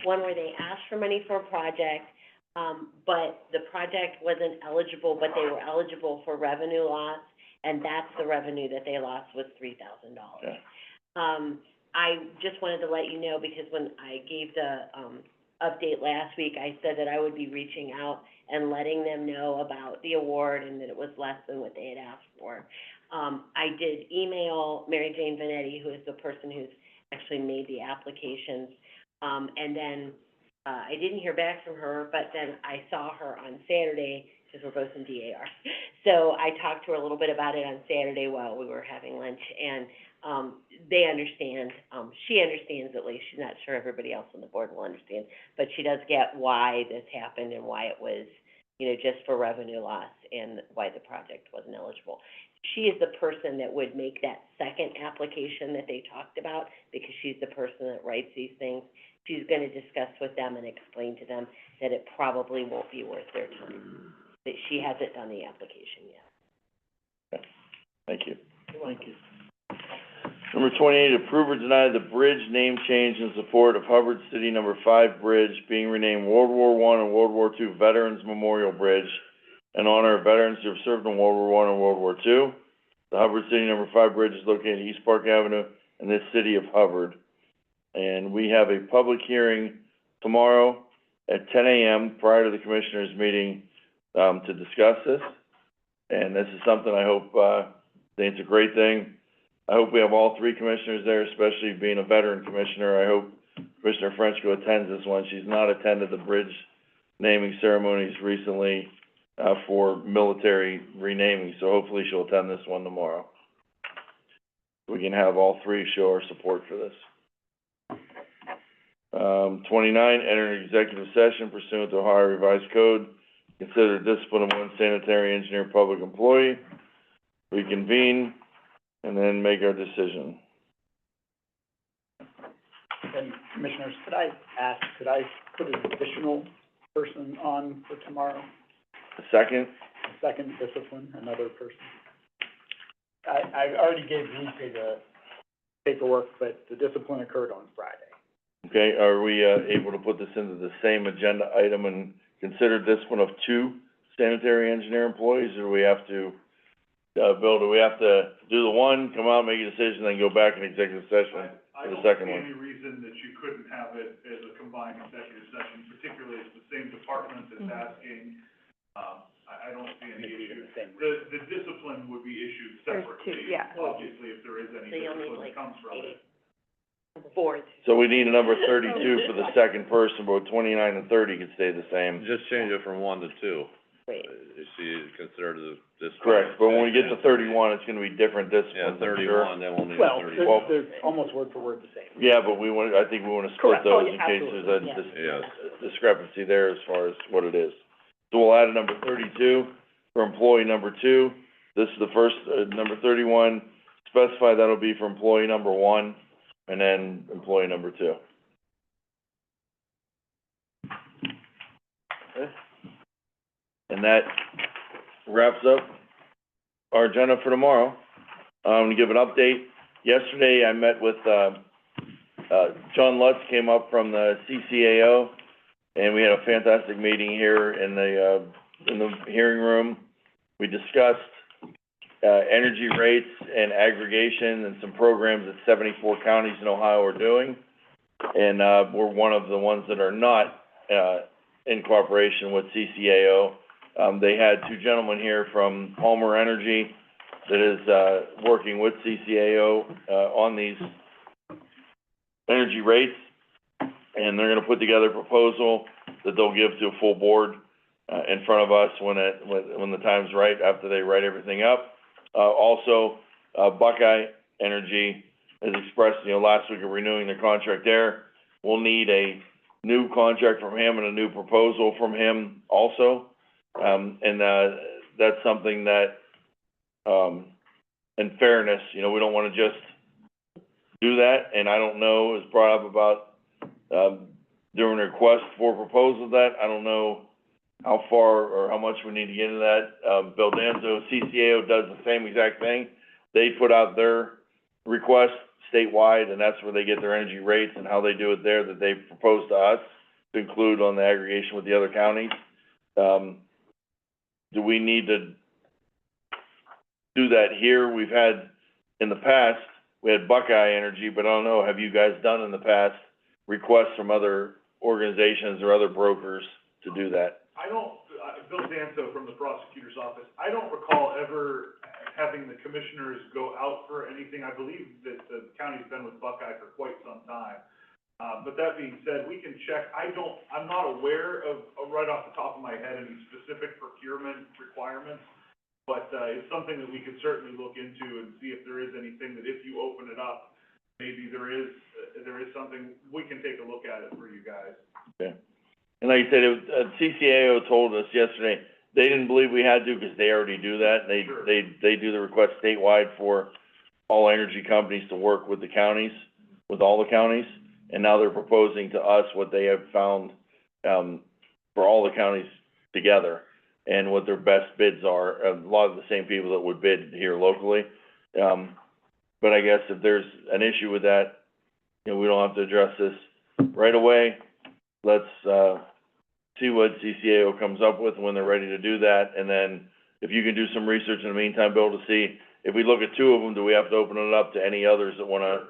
one where they asked for money for a project, but the project wasn't eligible, but they were eligible for revenue loss, and that's the revenue that they lost was $3,000. Okay. I just wanted to let you know, because when I gave the, update last week, I said that I would be reaching out and letting them know about the award and that it was less than what they had asked for. I did email Mary Jane Vanetti, who is the person who's actually made the applications, and then, I didn't hear back from her, but then I saw her on Saturday, because we're both in DAR. So I talked to her a little bit about it on Saturday while we were having lunch, and they understand. She understands, at least. She's not sure everybody else on the board will understand, but she does get why this happened and why it was, just for revenue loss and why the project wasn't eligible. She is the person that would make that second application that they talked about, because she's the person that writes these things. She's gonna discuss with them and explain to them that it probably won't be worth their time, that she hasn't done the application yet. Okay. Thank you. Thank you. Number 28, approve or deny the bridge name change in support of Hubbard City Number 5 Bridge being renamed World War I and World War II Veterans Memorial Bridge in honor of veterans who have served in World War I and World War II. The Hubbard City Number 5 Bridge is located in East Park Avenue in this city of Hubbard. And we have a public hearing tomorrow at 10 a.m. prior to the commissioners' meeting, to discuss this. And this is something I hope, I think it's a great thing. I hope we have all three commissioners there, especially being a veteran commissioner. I hope Commissioner Frenchco attends this one. She's not attended the bridge naming ceremonies recently, for military renaming, so hopefully she'll attend this one tomorrow. We can have all three show our support for this. 29, enter an executive session pursuant to Ohio Revised Code, consider discipline of one sanitary engineer public employee, reconvene, and then make our decision. And Commissioners, could I put an additional person on for tomorrow? A second? Second discipline, another person? I already gave Lisa the paperwork, but the discipline occurred on Friday. Okay, are we, able to put this into the same agenda item and consider this one of two sanitary engineer employees, or do we have to Bill, do we have to do the one, come out, make a decision, then go back in executive session for the second one? I don't see any reason that you couldn't have it as a combined executive session, particularly if the same department that's asking. I don't see any issue. The discipline would be issued There's separately. two, yeah. Obviously, if there is any So you'll need discipline that like comes from it. Fourth. So we need a number 32 for the second person, but 29 and 30 could stay the same. Just change it from 1 to 2. Wait. You see, consider this. Correct, but when we get to 31, it's gonna be different Yeah, disciplines, I'm sure. 31, then we'll need Well, a 34. Well- they're almost word for word the same. Yeah, but I think we wanna split Correct. Oh, those yeah, in case there's a absolutely. Yes. discrepancy there as far as what it is. So we'll add a number 32 for employee number 2. This is the first, number 31, specify that'll be for employee number 1, and then employee number 2. Okay. And that wraps up our agenda for tomorrow. To give an update, yesterday I met with, John Lutz came up from the CCAO, and we had a fantastic meeting here in the hearing room. We discussed, energy rates and aggregation and some programs that 74 counties in Ohio are doing. And, we're one of the ones that are not, in cooperation with CCAO. They had two gentlemen here from Palmer Energy that is, working with CCAO, on these energy rates. And they're gonna put together a proposal that they'll give to a full board, in front of us when the time's right, after they write everything up. Also, Buckeye Energy has expressed, last week of renewing their contract there. We'll need a new contract from him and a new proposal from him also. That's something that, in fairness, we don't wanna just do that, and I don't know, it's brought up about, doing a request for proposal of that. I don't know how far or how much we need to get into that. Bill Danzo, CCAO does the same exact thing. They put out their request statewide, and that's where they get their energy rates and how they do it there, that they propose to us to include on the aggregation with the other counties. Do we need to do that here? We've had, in the past, we had Buckeye Energy, but I don't know, have you guys done in the past requests from other organizations or other brokers to do that? Bill Danzo from the prosecutor's office, I don't recall ever having the commissioners go out for anything. I believe that the county's been with Buckeye for quite some time. But that being said, we can check. I'm not aware of, right off the top of my head, any specific procurement requirements. But, it's something that we could certainly look into and see if there is anything that if you open it up, maybe there is something, we can take a look at it for you guys. Okay. And like you said, CCAO told us yesterday, they didn't believe we had to, because they already do that. Sure. They do the request statewide for all energy companies to work with the counties, with all the counties. And now they're proposing to us what they have found, for all the counties together, and what their best bids are. A lot of the same people that would bid here locally. But I guess if there's an issue with that, we don't have to address this right away. Let's, see what CCAO comes up with when they're ready to do that, and then if you can do some research in the meantime, Bill, to see, if we look at two of them, do we have to open it up to any others that wanna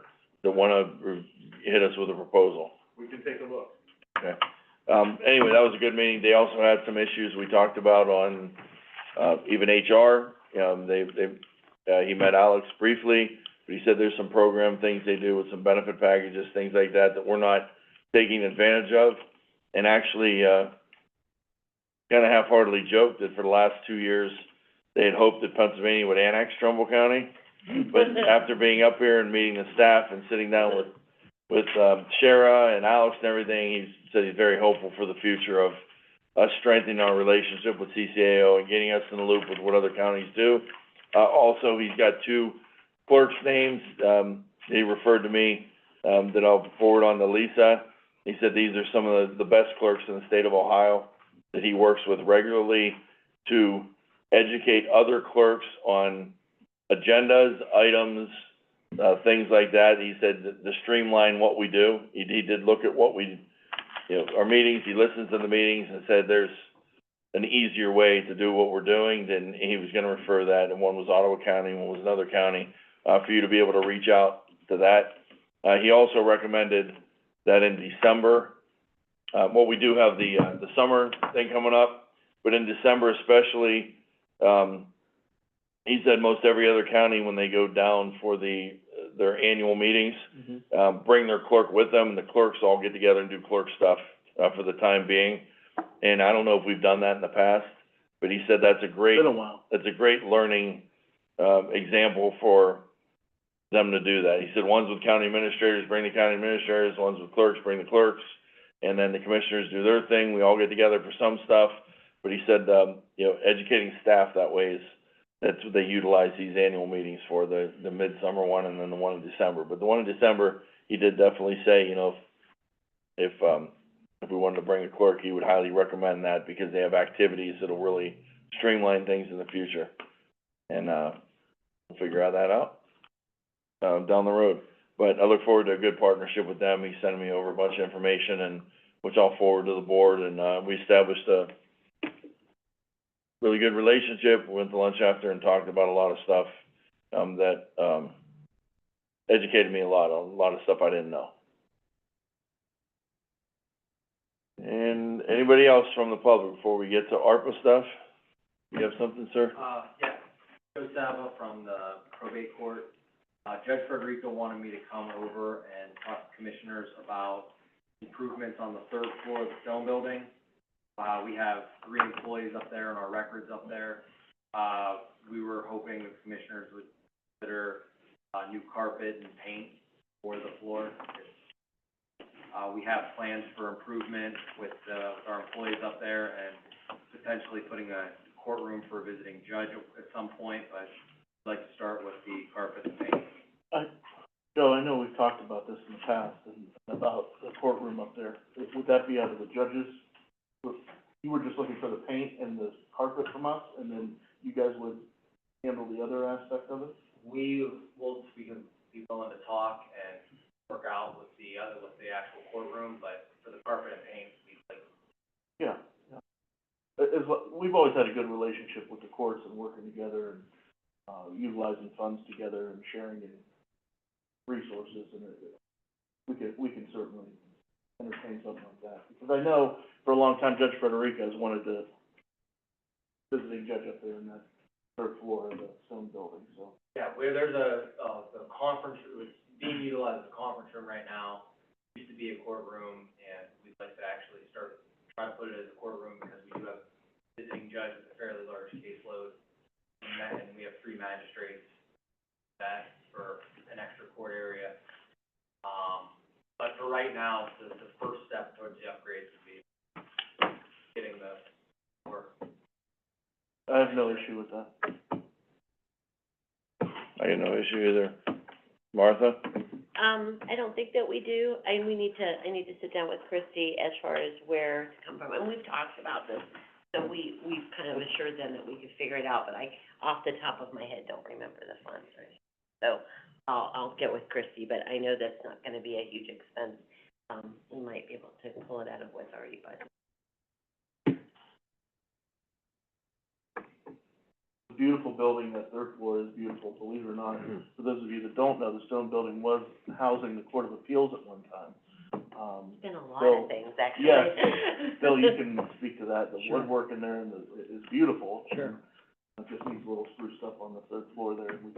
hit us with a proposal? We can take a look. Okay. Anyway, that was a good meeting. They also had some issues we talked about on, even HR. He met Alex briefly, but he said there's some program things they do with some benefit packages, things like that, that we're not taking advantage of. And actually, kinda half-heartedly joked that for the last 2 years, they had hoped that Pennsylvania would annex Trumbull County. But after being up here and meeting the staff and sitting down with Shara and Alex and everything, he said he's very hopeful for the future of us strengthening our relationship with CCAO and getting us in the loop with what other counties do. Also, he's got 2 clerks' names, he referred to me, that I'll forward on to Lisa. He said these are some of the best clerks in the state of Ohio that he works with regularly to educate other clerks on agendas, items, things like that. He said to streamline what we do. He did look at what we, our meetings, he listens to the meetings and said there's an easier way to do what we're doing, then he was gonna refer that, and one was Ottawa County, one was another county, for you to be able to reach out to that. He also recommended that in December, well, we do have the summer thing coming up, but in December especially, he said most every other county, when they go down for their annual meetings, bring their clerk with them, and the clerks all get together and do clerk stuff, for the time being. And I don't know if we've done that in the past, but he said that's a great, Been a while. that's a great learning, example for them to do that. He said ones with county administrators, bring the county administrators, ones with clerks, bring the clerks, and then the commissioners do their thing, we all get together for some stuff. But he said, you know, educating staff that way is, that's what they utilize these annual meetings for, the midsummer one and then the one in December. But the one in December, he did definitely say, you know, if we wanted to bring a clerk, he would highly recommend that, because they have activities that'll really streamline things in the future. And, we'll figure that out, down the road. But I look forward to a good partnership with them. He's sending me over a bunch of information, and, which I'll forward to the board, and, we established a really good relationship. We went to lunch after and talked about a lot of stuff, that, educated me a lot on a lot of stuff I didn't know. And anybody else from the public before we get to ARPA stuff? You have something, sir? Yeah, Joe Sava from the probate court. Judge Federico wanted me to come over and talk to commissioners about improvements on the third floor of the film building. We have 3 employees up there and our records up there. We were hoping the commissioners would consider, new carpet and paint for the floor. We have plans for improvement with our employees up there, and potentially putting a courtroom for a visiting judge at some point, but I'd like to start with the carpet and paint. Joe, I know we've talked about this in the past, and about the courtroom up there. Would that be out of the judges? You were just looking for the paint and the carpet from us, and then you guys would handle the other aspect of it? We can be willing to talk and work out with the actual courtroom, but for the carpet and paint, Yeah. We've always had a good relationship with the courts and working together and, utilizing funds together and sharing in resources, and we can certainly entertain something like that. Because I know for a long time Judge Federico has wanted to visiting judge up there in that third floor of the stone building, so. yeah, where there's the conference, it's being utilized as a conference room right now. It used to be a courtroom, and we'd like to actually try to put it as a courtroom, because we do have visiting judge with a fairly large caseload. And we have 3 magistrates, that for an extra court area. But for right now, the first step towards the upgrades would be getting the work. I have no issue with that. I got no issue either. Martha? I don't think that we do. I need to sit down with Christie as far as where to come from, and we've talked about this. So we've kind of assured them that we could figure it out, but I, off the top of my head, don't remember the funds or anything. So I'll get with Christie, but I know that's not gonna be a huge expense. We might be able to pull it out of what's already budgeted. Beautiful building, that third floor is beautiful, believe it or not. For those of you that don't know, the stone building was housing the Court of Appeals at one time. It's been a lot Bill- of things, actually. Yes, Bill, you can speak to that, the Sure. woodwork in there and is beautiful. Sure. It just needs a little spruced up on the third floor there, and we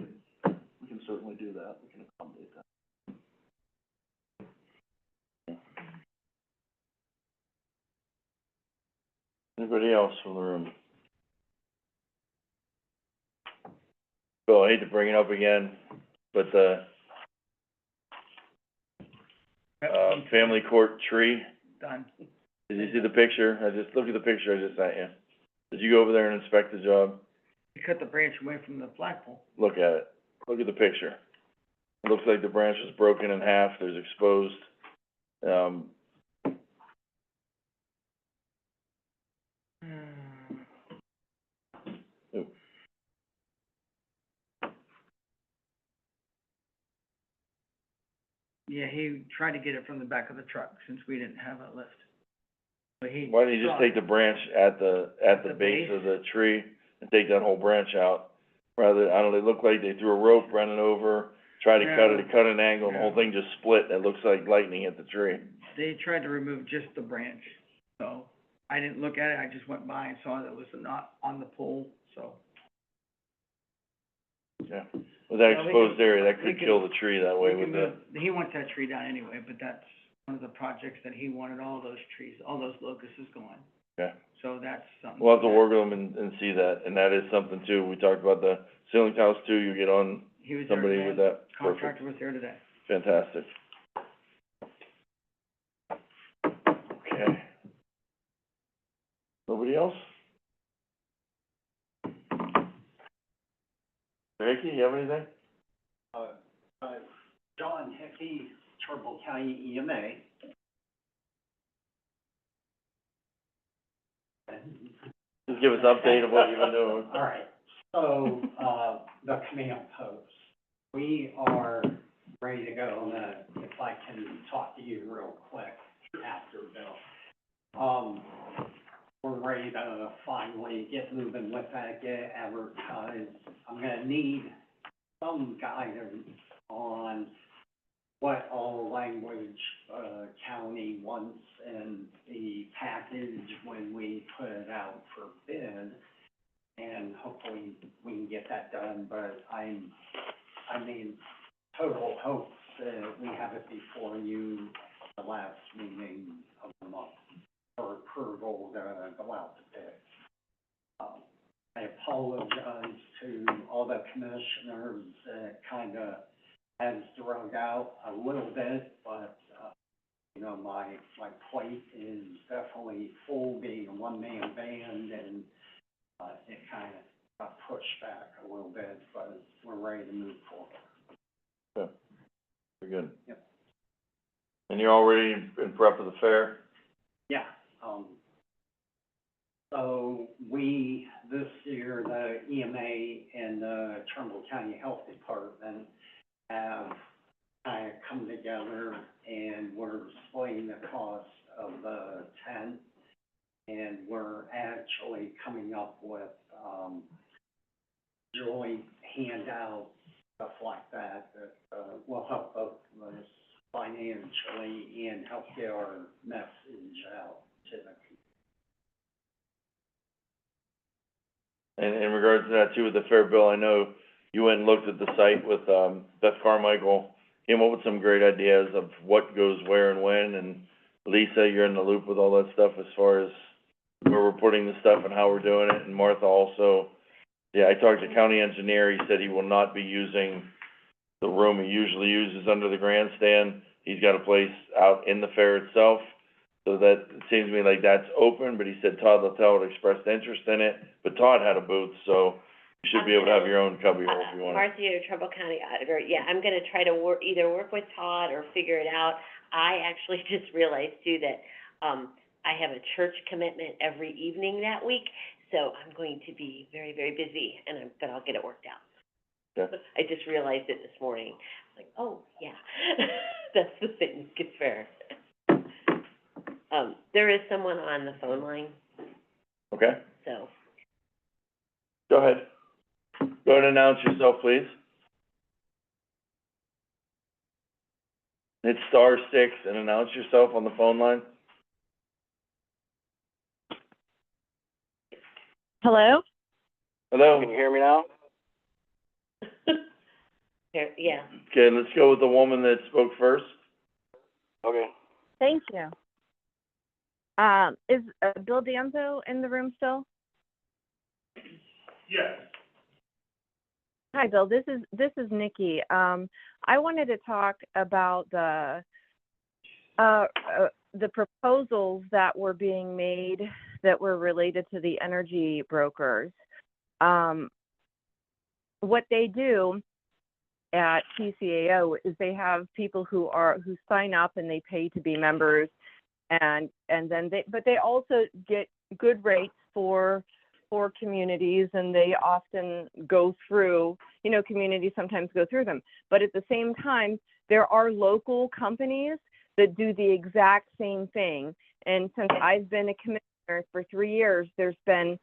can certainly do that, we can accommodate that. Anybody else from the room? Bill, I hate to bring it up again, but family court tree, Done. did you see the picture? Look at the picture I just sent you. Did you go over there and inspect the job? We cut the branch away from the flagpole. Look at it. Look at the picture. It looks like the branch was broken in half, there's exposed, Yeah, he tried to get it from the back of the truck, since we didn't have a lift. Why don't you just take the branch at the base of the tree and take that whole branch out? Rather, I don't know, they look like they threw a rope, ran it over, tried to cut it, cut an angle, and the whole thing just split, and it looks like lightning hit the tree. They tried to remove just the branch, so I didn't look at it, I just went by and saw that it was not on the pole, so. Yeah, with that Yeah, we exposed can- area, that we could can- kill the tree that way We with can the, move, he wants that tree down anyway, but that's one of the projects that he wanted all those trees, all those locusts going, okay. so that's something. We'll have to work with them and see that, and that is something too, we talked about the ceiling tiles too, you get on He was there somebody today. with that, perfect, Contractor was there today. fantastic. Okay. Nobody else? Ricky, you have anything? John Hickey, Trumbull County EMA. Just give us an update of what you've been doing. All right, so, the command post, we are ready to go, and if I can talk to you real quick after Bill. We're ready to finally get moving with that, get advertised. I'm gonna need some guidance on what all language, county wants in the package when we put it out for bid. And hopefully we can get that done, but I mean, total hopes that we have it before you, the last meeting of the month, for approval to go out to bid. I apologize to all the commissioners that kinda has drug out a little bit, but, you know, my plate is definitely full being a one-man band, and, it kinda got pushed back a little bit, but we're ready to move forward. Yeah, very good. Yep. And you're already in prep of the fair? Yeah, so we, this year, the EMA and the Trumbull County Health Department have kind of come together, and we're splitting the cost of the tent, and we're actually coming up with, joint handouts, stuff like that, will help both of us financially and help get our message out to the people. And in regards to that too, with the fair bill, I know you went and looked at the site with, Beth Carmichael, came up with some great ideas of what goes where and when, and Lisa, you're in the loop with all that stuff as far as where we're putting the stuff and how we're doing it, and Martha also. Yeah, I talked to county engineer, he said he will not be using the room he usually uses under the grandstand. He's got a place out in the fair itself, so that, it seems to me like that's open, but he said Todd Littell had expressed interest in it, but Todd had a booth, so you should be able to have your own cubbyhole if you want. Marcia, Trumbull County Auditor, yeah, I'm gonna try to either work with Todd or figure it out. I actually just realized too that, I have a church commitment every evening that week, so I'm going to be very, very busy, but I'll get it worked out. Okay. I just realized it this morning, like, oh, yeah, that's the thing, it's fair. There is someone on the phone line, Okay, so. go ahead. Go ahead and announce yourself, please. Hit *6 and announce yourself on the phone line. Hello? Hello? Can you hear me now? Yeah. Okay, let's go with the woman that spoke first. Okay. Thank you. Is Bill Danzo in the room still? Yes. Hi, Bill. This is Nikki. I wanted to talk about the proposals that were being made that were related to the energy brokers. What they do at TCAO is they have people who sign up and they pay to be members, and then they also get good rates for communities, and they often go through, communities sometimes go through them. But at the same time, there are local companies that do the exact same thing, And since I've been a commissioner for 3 years, there's been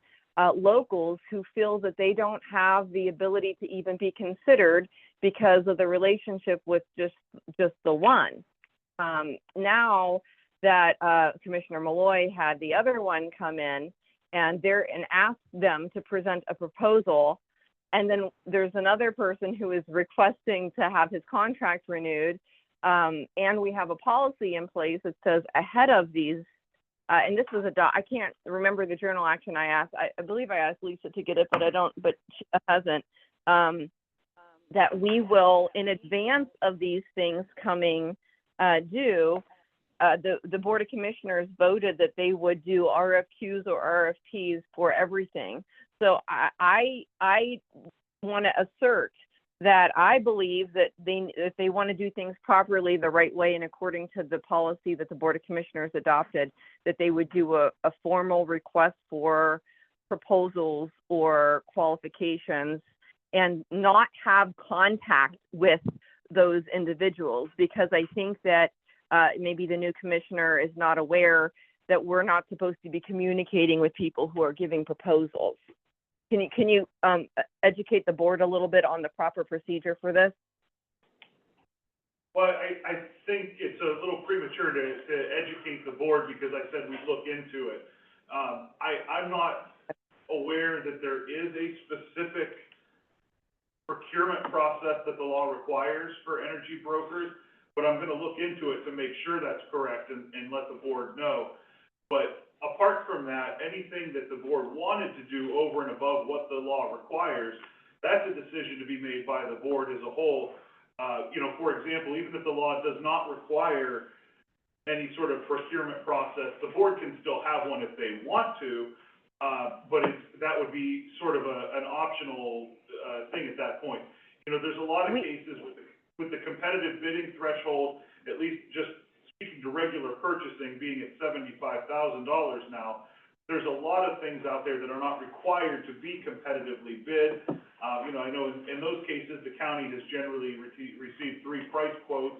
locals who feel that they don't have the ability to even be considered because of the relationship with just the one. Now that Commissioner Malloy had the other one come in and asked them to present a proposal, and then there's another person who is requesting to have his contract renewed, and we have a policy in place that says ahead of these, and this was I can't remember the journal action I asked. I believe I asked Lisa to get it, but she hasn't. That we will, in advance of these things coming due, the Board of Commissioners voted that they would do RFQs or RFPs for everything. So I want to assert that I believe that if they want to do things properly, the right way, and according to the policy that the Board of Commissioners adopted, that they would do a formal request for proposals or qualifications and not have contact with those individuals, because I think that maybe the new commissioner is not aware that we're not supposed to be communicating with people who are giving proposals. Can you educate the board a little bit on the proper procedure for this? Well, I think it's a little premature to educate the board, because I said we'd look into it. I'm not aware that there is a specific procurement process that the law requires for energy brokers, but I'm gonna look into it to make sure that's correct and let the board know. But apart from that, anything that the board wanted to do over and above what the law requires, that's a decision to be made by the board as a whole. For example, even if the law does not require any sort of procurement process, the board can still have one if they want to, but that would be sort of an optional thing at that point. There's a lot of cases with the competitive bidding threshold, at least just speaking to regular purchasing being at $75,000 now, there's a lot of things out there that are not required to be competitively bid. I know in those cases, the county has generally received 3 price quotes,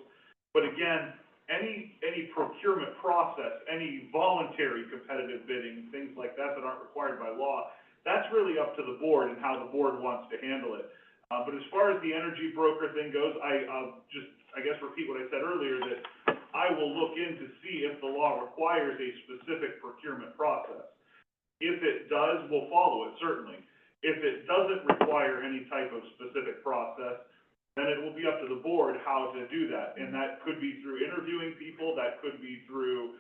but again, any procurement process, any voluntary competitive bidding, things like that that aren't required by law, that's really up to the board and how the board wants to handle it. But as far as the energy broker thing goes, I'll just, I guess, repeat what I said earlier, that I will look in to see if the law requires a specific procurement process. If it does, we'll follow it, certainly. If it doesn't require any type of specific process, then it will be up to the board how to do that. And that could be through interviewing people, that could be through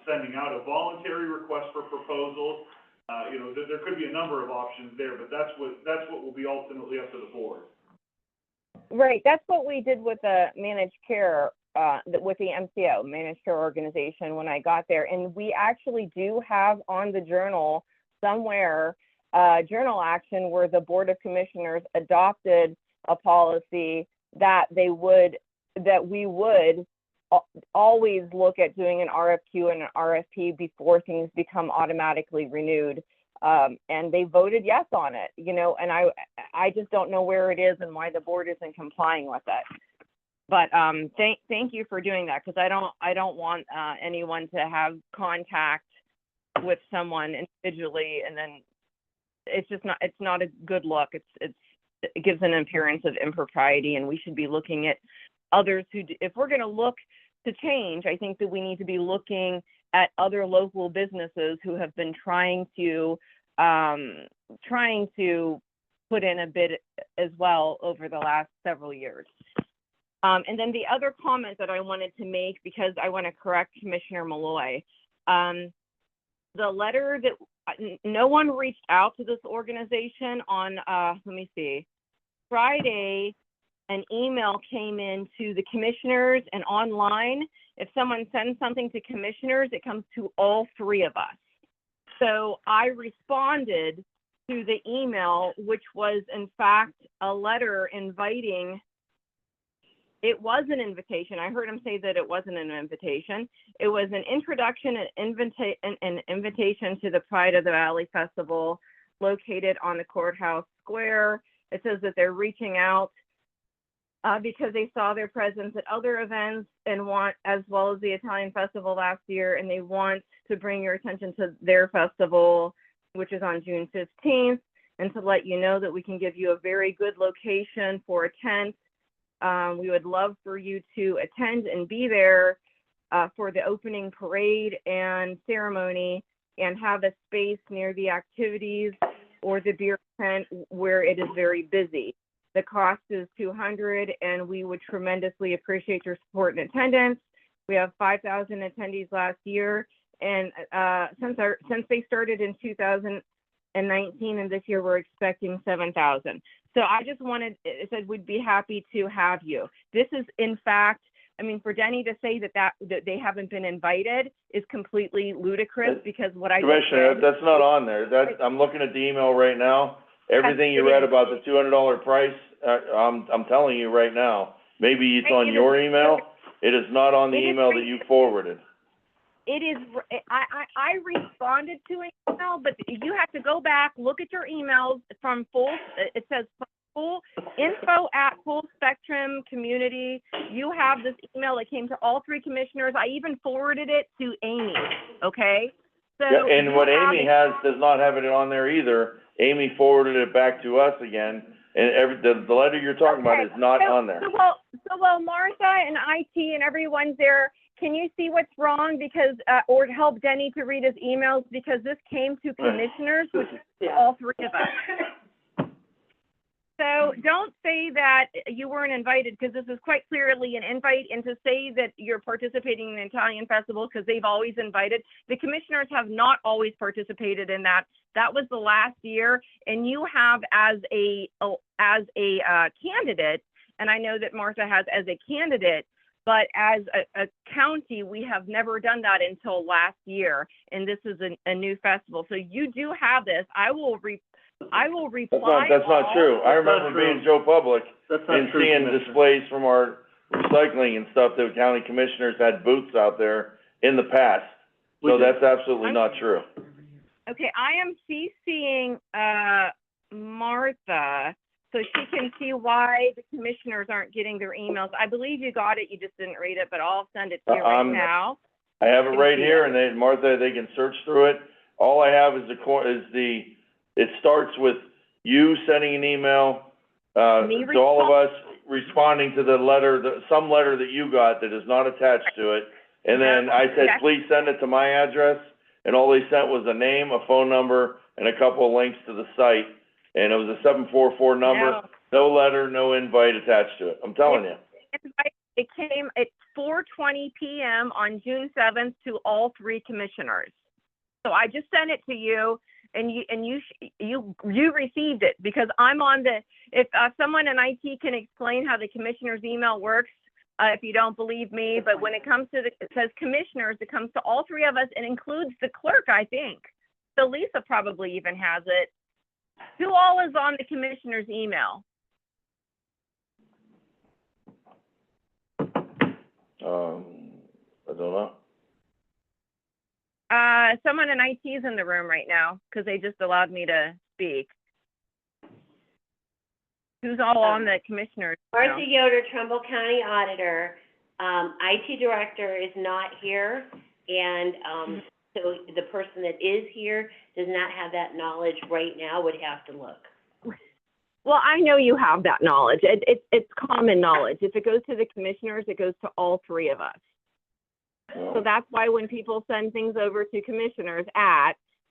sending out a voluntary request for proposals. There could be a number of options there, but that's what will be ultimately up to the board. Right, that's what we did with the managed care, with the MCO, Managed Care Organization, when I got there. And we actually do have on the journal somewhere, journal action where the Board of Commissioners adopted a policy that we would always look at doing an RFQ and an RFP before things become automatically renewed. And they voted yes on it, and I just don't know where it is and why the board isn't complying with it. But thank you for doing that, because I don't want anyone to have contact with someone individually, and then it's not a good look. It gives an appearance of impropriety, and we should be looking at others who, if we're going to look to change, I think that we need to be looking at other local businesses who have been trying to put in a bid as well over the last several years. And then the other comment that I wanted to make, because I want to correct Commissioner Malloy, the letter that no one reached out to this organization on, Friday, an email came in to the commissioners, and online, if someone sends something to commissioners, it comes to all 3 of us. So I responded to the email, which was in fact a letter inviting. It was an invitation. I heard him say that it wasn't an invitation. It was an introduction, an invitation to the Pride of the Valley Festival located on the courthouse square. It says that they're reaching out because they saw their presence at other events and want, as well as the Italian Festival last year, and they want to bring your attention to their festival, which is on June 15th, and to let you know that we can give you a very good location for a tent. We would love for you to attend and be there for the opening parade and ceremony, and have a space near the activities or the beer tent where it is very busy. The cost is $200, and we would tremendously appreciate your support and attendance. We have 5,000 attendees last year, and since they started in 2019, and this year we're expecting 7,000. So I just said we'd be happy to have you. This is, in fact, I mean, for Denny to say that they haven't been invited is completely ludicrous, because what I just Commissioner, said, that's not on there. I'm looking at the email right now. Everything you read about the $200 price, I'm telling you right now, maybe it's on your email. It is not on the email that you forwarded. it is, I responded to an email, but you have to go back, look at your emails from it says full info at Full Spectrum Community. You have this email that came to all three commissioners. I even forwarded it to Amy, okay? So Yeah, and what Amy has does not have it on there either. Amy forwarded it back to us again, and the letter you're talking about is not on there. So Martha and IT and everyone's there, can you see what's wrong? Because, or help Denny to read his emails, because this came to commissioners, which is all three of us. So don't say that you weren't invited, because this is quite clearly an invite, and to say that you're participating in the Italian Festival because they've always invited. The commissioners have not always participated in that. That was the last year, and you have as a candidate, and I know that Martha has as a candidate, but as a county, we have never done that until last year, and this is a new festival. So you do have this. I will reply. That's not true. I remember being Joe Public and seeing displays from our recycling and stuff, that county commissioners had booths out there in the past. So that's absolutely not true. Okay, I am CCing Martha, so she can see why the commissioners aren't getting their emails. I believe you got it, you just didn't read it, but I'll send it to you right now. I have it right here, and Martha, they can search through it. All I have is it starts with you sending an email, to all of us, responding to the letter, some letter that you got that is not attached to it. And then I said, please send it to my address, and all they sent was a name, a phone number, and a couple of links to the site. And it was a 744 number, no letter, no invite attached to it. I'm telling you. It came at 4:20 p.m. on June 7th to all three commissioners. So I just sent it to you, and you received it, because I'm on if someone in IT can explain how the commissioner's email works, if you don't believe me, but when it comes to it says commissioners, it comes to all three of us and includes the clerk, I think. So Lisa probably even has it. Who all is on the commissioner's email? I don't know. Someone in IT is in the room right now, because they just allowed me to speak. Who's all on the commissioners? Martha Yoder, Trumbull County Auditor. IT Director is not here, and, so the person that is here does not have that knowledge right now, would have to look. Well, I know you have that knowledge. It's common knowledge. If it goes to the commissioners, it goes to all three of us. So that's why when people send things over to commissioners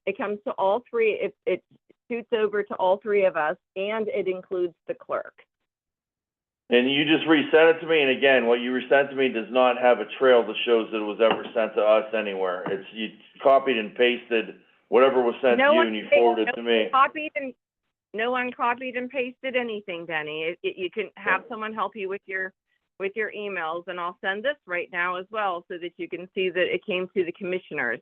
it comes to all three, it shoots over to all three of us, and it includes the clerk. And you just resent it to me, and again, what you resent to me does not have a trail that shows that it was ever sent to us anywhere. You copied and pasted whatever was sent to you, and you forwarded it to me. No one copied and pasted anything, Denny. You can have someone help you with your emails, and I'll send this right now as well, so that you can see that it came to the commissioners.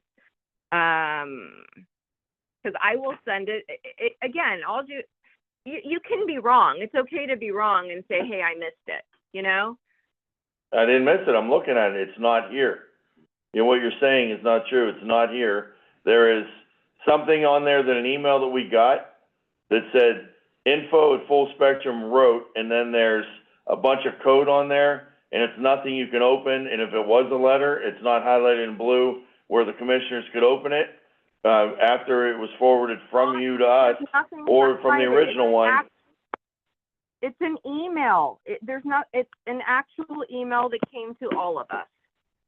Because I will send it again. You can be wrong. It's okay to be wrong and say, hey, I missed it, you know? I didn't miss it. I'm looking at it. It's not here. You know, what you're saying is not true. It's not here. There is something on there, that an email that we got that said info at Full Spectrum wrote, and then there's a bunch of code on there, and it's nothing you can open, and if it was a letter, it's not highlighted in blue where the commissioners could open it, after it was forwarded from you to us, There's nothing or from the highlighted. original one. It's an email. It's an actual email that came to all of us.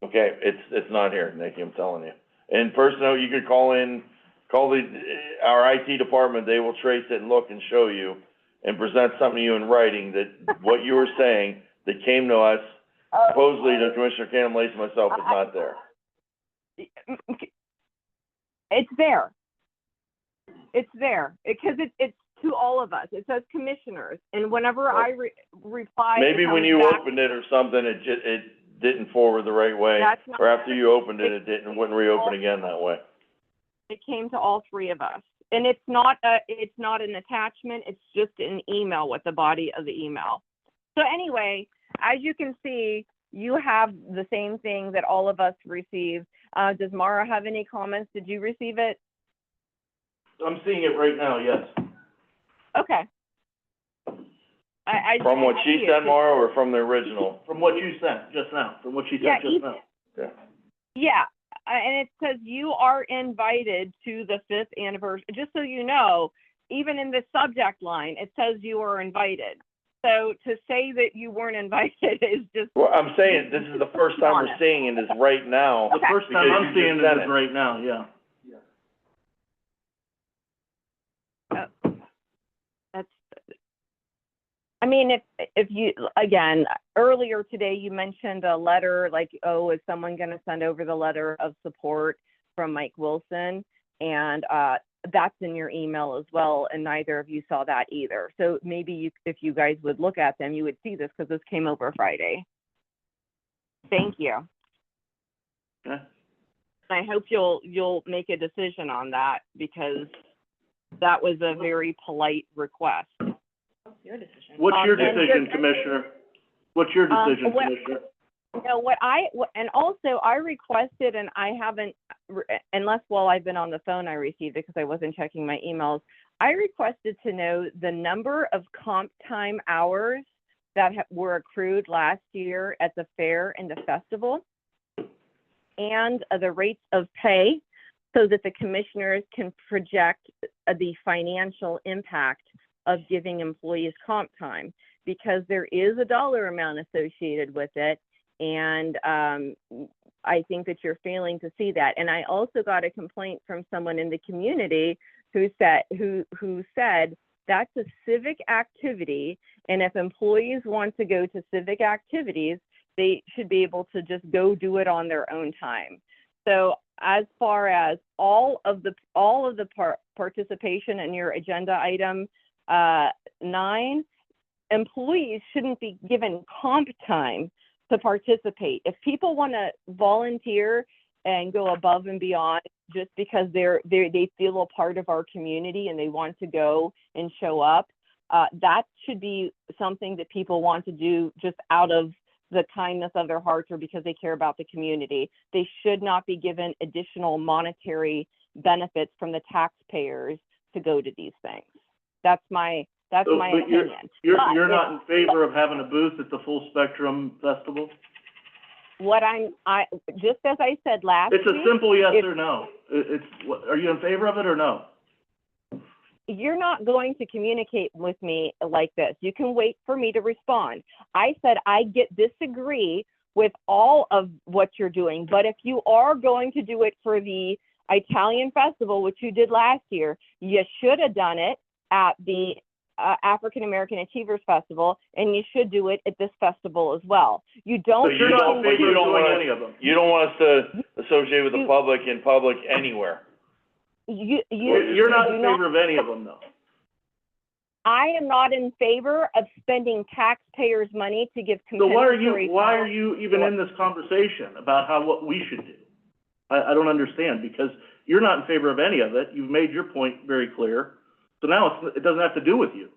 Okay, it's not here, Nikki, I'm telling you. And personal, you could call our IT department, they will trace it and look and show you, and present something to you in writing that what you were saying, that came to us, supposedly to Commissioner Cannon, Lacy, and myself, is not there. It's there. It's there, because it's to all of us. It says commissioners, and whenever I reply. Maybe when you back, opened it or something, it didn't forward the right way, That's not- or after you opened it, it wouldn't reopen again that way. It came to all three of us, and it's not an attachment, it's just an email with the body of the email. So anyway, as you can see, you have the same thing that all of us received. Does Mara have any comments? Did you receive it? I'm seeing it right now, yes. Okay. From what she sent, Mara, or from the original? From what you sent just now, from what she sent just now. Yeah. Yeah, and it says you are invited to the 5th anniversary. Just so you know, even in the subject line, it says you are invited. So to say that you weren't invited is just. Well, I'm saying, this is the first time we're seeing it, is right now. The first time because I'm you seeing just it sent is right now, yeah. I mean, if you, again, earlier today, you mentioned a letter, like, oh, is someone gonna send over the letter of support from Mike Wilson? And, that's in your email as well, and neither of you saw that either. So maybe if you guys would look at them, you would see this, because this came over Friday. Thank you. Okay. I hope you'll make a decision on that, because that was a very polite request. Your decision. What's your and decision, just- Commissioner? What's your decision, Commissioner? No, and also I requested, and I haven't, unless while I've been on the phone, I received it because I wasn't checking my emails. I requested to know the number of comp time hours that were accrued last year at the fair and the festival, and the rates of pay, so that the commissioners can project the financial impact of giving employees comp time, because there is a dollar amount associated with it. And I think that you're failing to see that. And I also got a complaint from someone in the community who said that's a civic activity, and if employees want to go to civic activities, they should be able to just go do it on their own time. So as far as all of the participation in your agenda item 9, employees shouldn't be given comp time to participate. If people want to volunteer and go above and beyond just because they feel a part of our community and they want to go and show up, that should be something that people want to do just out of the kindness of their hearts or because they care about the community. They should not be given additional monetary benefits from the taxpayers to go to these things. That's my opinion. You're not in favor of having a booth at the Full Spectrum Festival? Just as I said last week. It's a simple yes or no. Are you in favor of it or no? You're not going to communicate with me like this. You can wait for me to respond. I said I disagree with all of what you're doing, but if you are going to do it for the Italian festival, which you did last year, you should have done it at the African American Achievers Festival, and you should do it at this festival as well. You don't want us to associate with the public in public anywhere. You're not in favor of any of them, though. I am not in favor of spending taxpayers' money to give compensatory. So why are you even in this conversation about what we should do? I don't understand, because you're not in favor of any of it. You've made your point very clear. So now it doesn't have to do with you.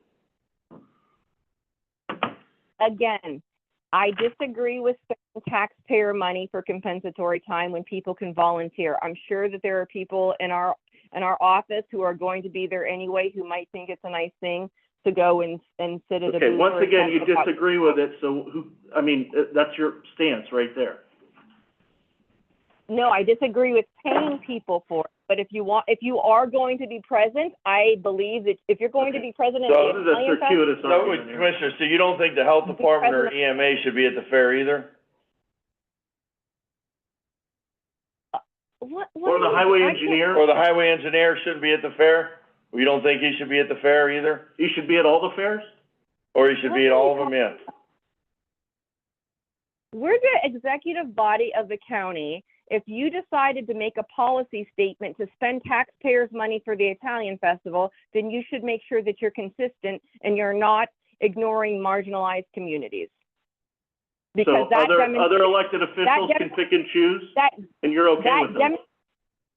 Again, I disagree with spending taxpayer money for compensatory time when people can volunteer. I'm sure that there are people in our office who are going to be there anyway who might think it's a nice thing to go and sit at a booth. Okay, once or again, you attend a- disagree with it, so that's your stance right there. No, I disagree with paying people for it, but if you are going to be present, I believe that if you're going to be present at the So, This is a Italian Fest, circuitous No, argument here. Commissioner, so you don't think the health department or EMA should be at the fair either? Or the highway engineer, Or the highway engineer shouldn't be at the fair? Or you don't think he should be at the fair either? he should be at all the fairs? Or he should be at all of them, yeah? We're the executive body of the county. If you decided to make a policy statement to spend taxpayers' money for the Italian festival, then you should make sure that you're consistent and you're not ignoring marginalized communities. Because So that other elected officials can pick and choose, and you're okay with them?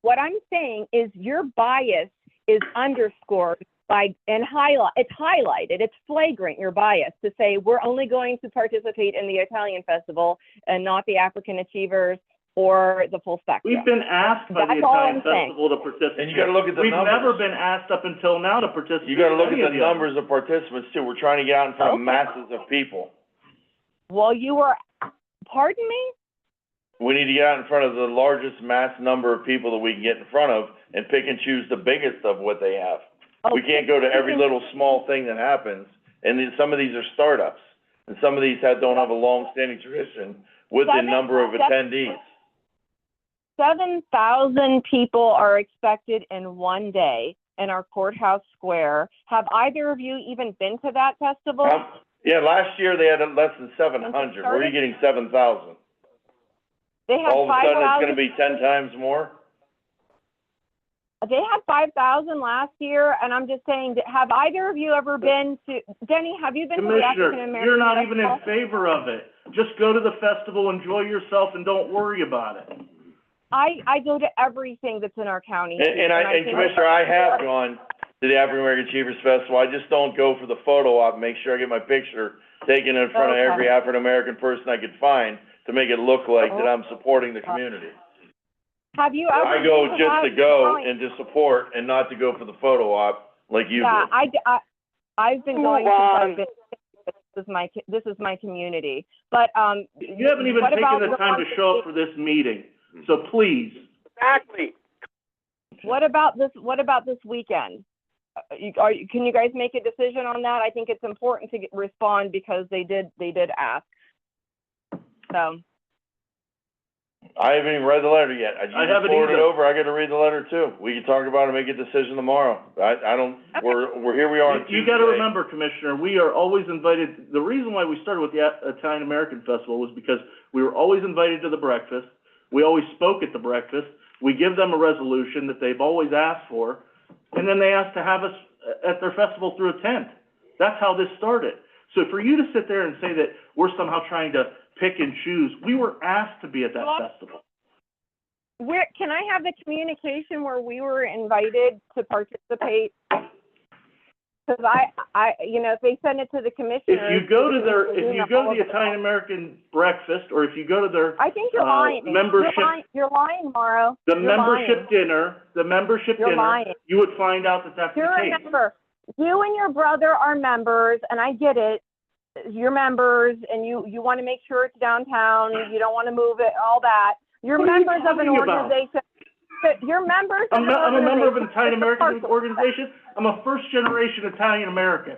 What I'm saying is your bias is underscored by, and it's highlighted, it's flagrant, your bias, to say we're only going to participate in the Italian festival and not the African Achievers or the full spectrum. We've been asked by the That's all Italian I'm saying. Festival to participate. And you gotta look at the We've numbers. never been asked up until now to participate. You gotta look in at any the of numbers of participants too. We're trying to get out in front of Okay. masses of people. Well, you were, pardon me? We need to get out in front of the largest mass number of people that we can get in front of and pick and choose the biggest of what they have. We can't go to every little small thing that happens, and then some of these are startups, and some of these don't have a long-standing tradition with the number of attendees. 7,000 people are expected in one day in our courthouse square. Have either of you even been to that festival? Yeah, last year they had less than 700. Where are you getting 7,000? They had All of a sudden, it's 5,000. gonna be 10 times more? They had 5,000 last year, and I'm just saying, have either of you ever been to, Denny, have you been to the African Commissioner, American you're not even in Festival? favor of it. Just go to the festival, enjoy yourself, and don't worry about it. I go to everything that's in our county. And I think- Commissioner, I have gone to the African American Achievers Festival. I just don't go for the photo op, make sure I get my picture taken in front of every African American person I could find to make it look like that I'm supporting the community. Have you ever? I go been just to that go Italian- and to support and not to go for the photo op like you do. Yeah, I've been going since I've been, this is my community, but, You haven't even what taken about the time to show up for this meeting, so please. Exactly. What about this weekend? Can you guys make a decision on that? I think it's important to respond because they did ask. So, I haven't even read the letter yet. I You haven't forward it either. over, I gotta read the letter too. We can talk about it and make a decision tomorrow. Here we are on Tuesday. You gotta remember, Commissioner, we are always invited, the reason why we started with the Italian American Festival was because we were always invited to the breakfast. We always spoke at the breakfast. We give them a resolution that they've always asked for, and then they asked to have us at their festival through a tent. That's how this started. So for you to sit there and say that we're somehow trying to pick and choose, we were asked to be at that festival. can I have the communication where we were invited to participate? Because if they send it to the commissioners. If you go to the Italian American breakfast, or if you go to their, I think you're lying. membership. You're lying, Mauro. The You're membership lying. dinner, You're lying. you would find out that that's the You're a case. member. You and your brother are members, and I get it. You're members, and you want to make sure it's downtown. You don't want to move it, all that. You're What are you members of an talking about? organization. You're members of I'm an a member of an organization. Italian American organization. I'm a first generation Italian American.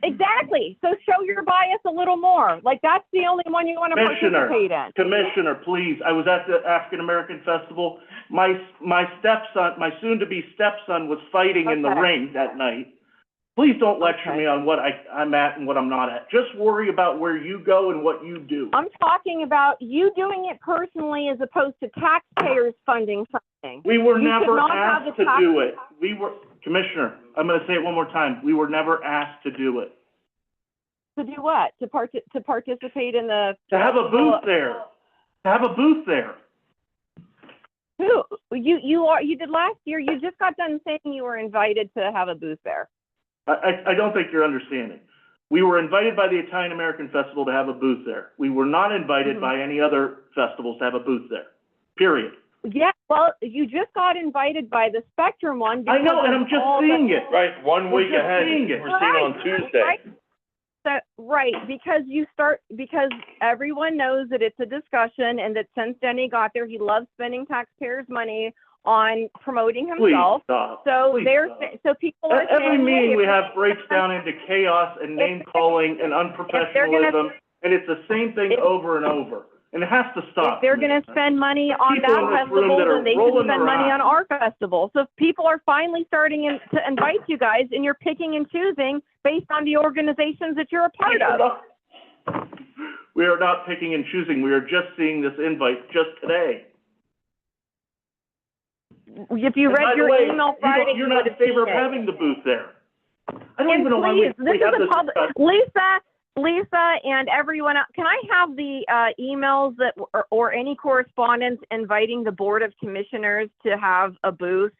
Exactly. So show your bias a little more. Like, that's the only one you want to participate in. Commissioner, please, I was at the African American Festival. My stepson, my soon-to-be stepson was fighting in the Okay. ring that night. Please don't lecture me on what I'm at and what I'm not at. Just worry about where you go and what you do. I'm talking about you doing it personally as opposed to taxpayers funding something. We were You should never not have asked the to do it. Commissioner, I'm gonna say it one more time. We were never asked to do it. To do what? To participate in the. To have a booth there. To have a booth there. Who? You did last year. You just got done saying you were invited to have a booth there. I don't think you're understanding. We were invited by the Italian American Festival to have a booth there. We were not invited by any other festivals to have a booth there, period. Yeah, Well, you just got invited by the Spectrum one I because know, and of I'm just all the- seeing it. Right, one We're week just ahead, seeing it. we're seeing it on Tuesday. Right. Because everyone knows that it's a discussion and that since Denny got there, he loves spending taxpayers' money on promoting Please himself. stop. So Please there's, stop. so people are At every saying, meeting hey, we if have breaks down into chaos and name calling and unprofessionalism, and it's the same thing over and over. And it has to stop. if they're gonna spend money on People in that this room festival, that are then they should rolling spend their money on eyes. our festival. So if people are finally starting to invite you guys, and you're picking and choosing based on the organizations that you're a part of. We are not picking and choosing. We are just seeing this invite just today. If you And by read the your way, email Friday, you're you not would in have favor seen of it. having the booth there. I don't And even know why please, we this have is a this public, discussion. Lisa and everyone else, can I have the, emails that, or any correspondence inviting the Board of Commissioners to have a booth?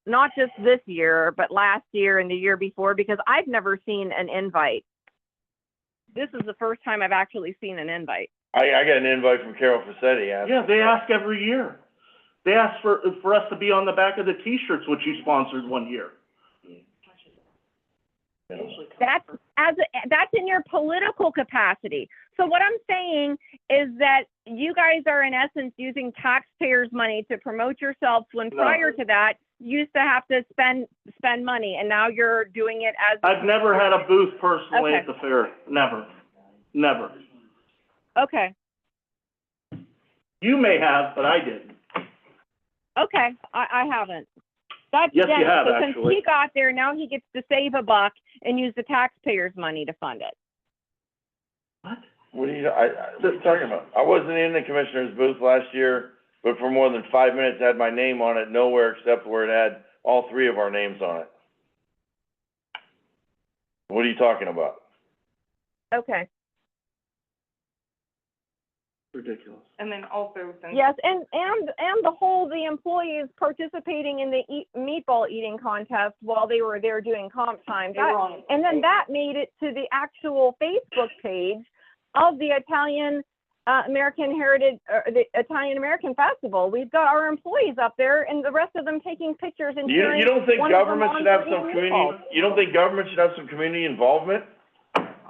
Not just this year, but last year and the year before, because I've never seen an invite. This is the first time I've actually seen an invite. I got an invite from Carol Fassetti asking. Yeah, they ask every year. They ask for us to be on the back of the T-shirts, which you sponsored one year. That's in your political capacity. So what I'm saying is that you guys are in essence using taxpayers' money to promote yourselves when No. prior to that, you used to have to spend money, and now you're doing it as. I've never had a booth personally Okay. at the fair. Never. Never. Okay, You may have, but I didn't. okay, I haven't. That's Yes, you Dennis. have, So actually. since he got there, now he gets to save a buck and use the taxpayers' money to fund it. What? What are what are you talking about? I wasn't in the commissioner's booth last year, but for more than 5 minutes, it had my name on it, nowhere except where it had all three of our names on it. What are you talking about? Okay. Ridiculous. And then also, since Yes, and the employees participating in the meatball eating contest while they were there doing comp time. And then that made it to the actual Facebook page of the Italian American Heritage, the Italian American Festival. We've got our employees up there and the rest of them taking pictures and cheering. You don't think one of them government on should have for some eating community, meatballs. you don't think government should have some community involvement?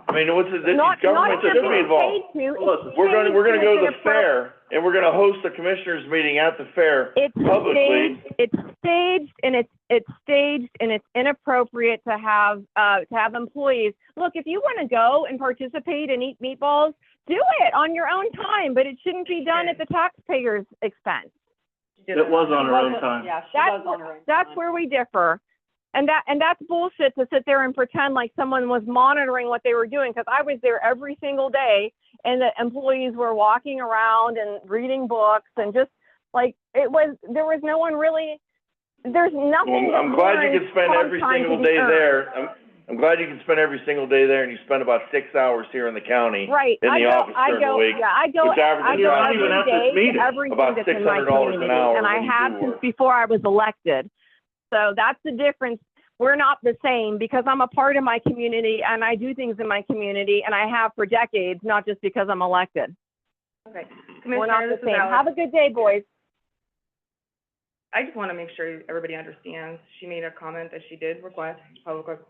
I mean, Not government if should they're be being involved. paid to. It's We're gonna staged go and to it's the fair, and we're gonna host a commissioners meeting at the fair publicly. It's staged and it's inappropriate to have employees. Look, if you want to go and participate and eat meatballs, do it on your own time, but it shouldn't be done at the taxpayers' expense. It was on her own time. yeah, she was on her own. That's where we differ. And that's bullshit to sit there and pretend like someone was monitoring what they were doing, because I was there every single day and the employees were walking around and reading books and just like there was no one really, there's nothing. Well, I'm glad you could spend every single day there. I'm glad you can spend every single day there, and you spend about 6 hours here in the county. Right. In the office during the week. Yeah, I go which averages not every even at this day to meeting. everything About that's in my $600 an community, hour and I when you have do since work. before I was elected. So that's the difference. We're not the same because I'm a part of my community and I do things in my community, and I have for decades, not just because I'm elected. Okay. We're not Commissioner, the this is same. Alex. Have a good day, boys. I just want to make sure everybody understands, she made a comment that she did request,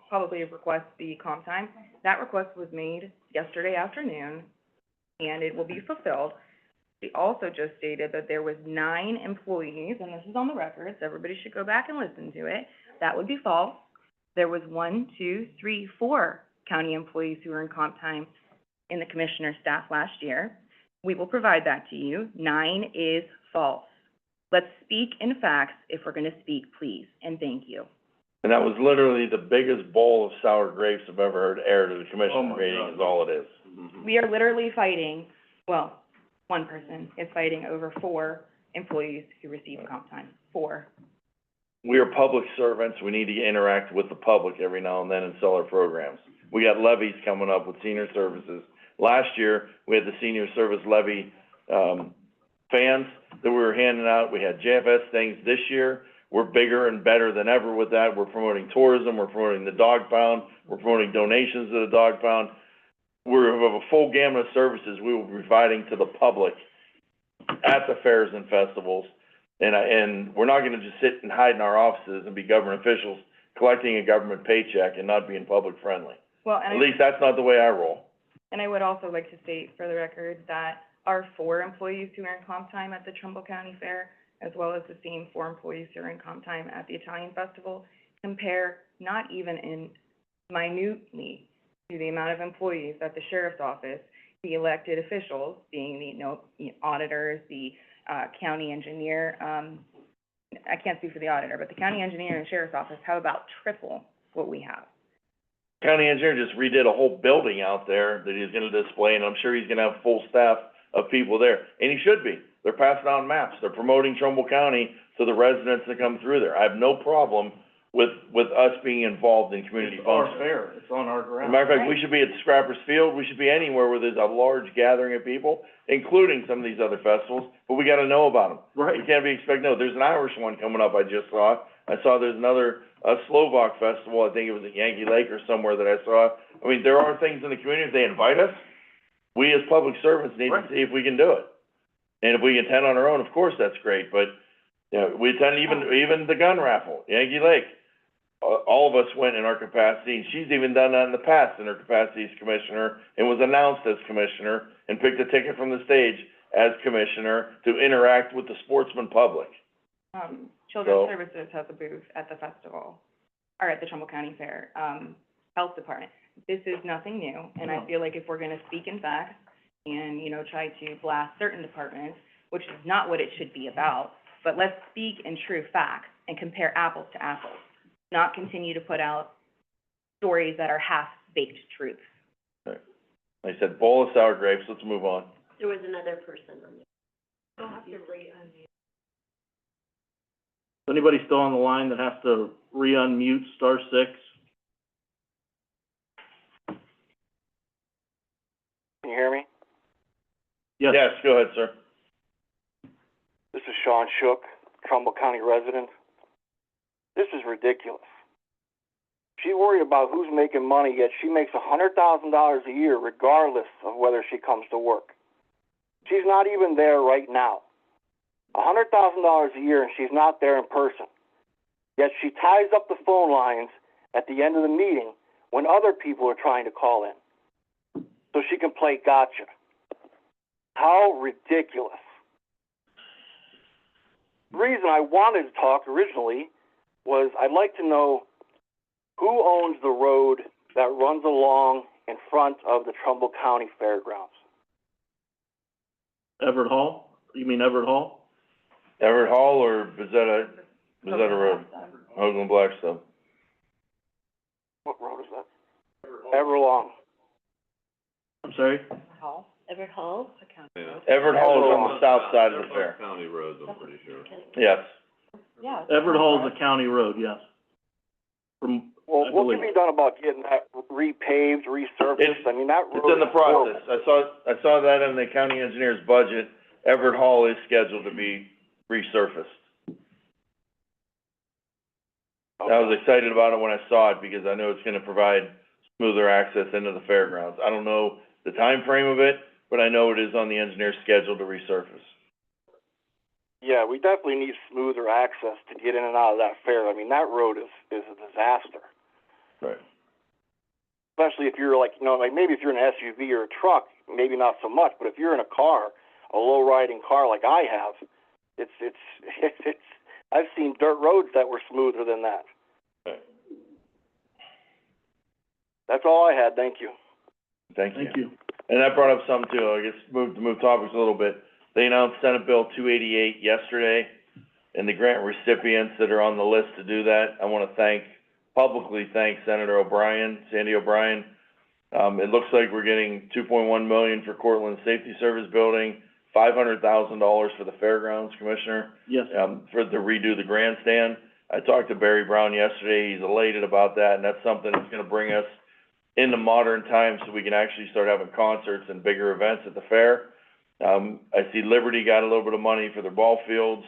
probably request the comp time. That request was made yesterday afternoon, and it will be fulfilled. She also just stated that there was 9 employees, and this is on the record, so everybody should go back and listen to it. That would be false. There was 4 county employees who were in comp time in the commissioner's staff last year. We will provide that to you. 9 is false. Let's speak in facts if we're going to speak, please, and thank you. And that was literally the biggest bowl of sour grapes I've ever heard aired at a Oh commissioner my meeting, God. is all it is. We are literally fighting, well, one person is fighting over 4 employees who receive comp time. 4. We are public servants, we need to interact with the public every now and then and sell our programs. We got levies coming up with senior services. Last year, we had the senior service levy, fans that we were handing out. We had JFS things. This year, we're bigger and better than ever with that. We're promoting tourism, we're promoting the dog pound, we're promoting donations to the dog pound. We have a full gamut of services we will be providing to the public at the fairs and festivals And we're not gonna just sit and hide in our offices and be government officials collecting a government paycheck and not being public friendly. Well, At least that's not the way I roll. And I would also like to state for the record that our 4 employees who earn comp time at the Trumbull County Fair, as well as the same 4 employees who earn comp time at the Italian Festival, compare not even in minutely to the amount of employees at the sheriff's office, the elected officials, being the auditors, the county engineer, I can't speak for the auditor, but the county engineer and sheriff's office have about triple what we have. County engineer just redid a whole building out there that he's gonna display, and I'm sure he's gonna have full staff of people there, and he should be. They're passing out maps, they're promoting Trumbull County to the residents that come through there. I have no problem with us being involved in community It's our functions. fair, it's on our As a ground. matter of fact, we should be at Scrappers Field, we should be anywhere where there's a large gathering of people, including some of these other festivals, but we gotta know about them. Right. We can't be there's an Irish one coming up, I just saw. I saw there's another, Slovak festival, I think it was at Yankee Lake or somewhere that I saw. I mean, there are things in the community, if they invite us, we as public servants need to Right. see if we can do it. And if we attend on our own, of course, that's great, but, you know, we attend even the gun raffle, Yankee Lake. All of us went in our capacity, and she's even done that in the past in her capacity as commissioner, and was announced as commissioner, and picked a ticket from the stage as commissioner to interact with the sportsman public. Children's So- Services has a booth at the festival, or at the Trumbull County Fair, Health Department. This is nothing new, and I feel like if we're gonna speak in facts and, try to blast certain departments, which is not what it should be about, but let's speak in true facts and compare apples to apples, not continue to put out stories that are half-baked truths. Like I said, bowl of sour grapes, let's move on. There was another person on there. You'll have to re-unmute. Is anybody still on the line that has to re-unmute *6? Can you hear me? Yes. Yes, go ahead, sir. This is Sean Shook, Trumbull County resident. This is ridiculous. She worried about who's making money, yet she makes $100,000 a year regardless of whether she comes to work. She's not even there right now. $100,000 a year and she's not there in person. Yet she ties up the phone lines at the end of the meeting when other people are trying to call in, so she can play gotcha. How ridiculous. The reason I wanted to talk originally was I'd like to know who owns the road that runs along in front of the Trumbull County Fairgrounds. Everett Hall? You mean Everett Hall? Everett Hall or Bezetta Road? Hoagland Blackstone. What road is that? Everlong. I'm sorry? Everett Hall? Yeah. Everett Hall is on the south side of the They're fair. both county roads, I'm pretty sure. Yes. Yeah. Everett Hall is a county road, yes. From, Well, I what can believe. be done about getting that repaved, resurfaced? I mean, that road It's in the is horrible. process. I saw that in the county engineer's budget. Everett Hall is scheduled to be resurfaced. I was excited about it when I saw it because I know it's gonna provide smoother access into the fairgrounds. I don't know the time frame of it, but I know it is on the engineer's schedule to resurface. Yeah, we definitely need smoother access to get in and out of that fair. I mean, that road is a disaster. Right. Especially if you're like, like maybe if you're in an SUV or a truck, maybe not so much, but if you're in a car, a low-riding car like I have, it's I've seen dirt roads that were smoother than that. Right. That's all I had, thank you. Thank you. Thank you. And that brought up something too, I guess, move topics a little bit. They announced Senate Bill 288 yesterday, and the grant recipients that are on the list to do that, I wanna publicly thank Senator O'Brien, Sandy O'Brien. It looks like we're getting $2.1 million for Cortland Safety Service Building, $500,000 for the Fairgrounds Commissioner, Yes. to redo the grandstand. I talked to Barry Brown yesterday, he's elated about that, and that's something that's gonna bring us into modern times so we can actually start having concerts and bigger events at the fair. I see Liberty got a little bit of money for their ball fields,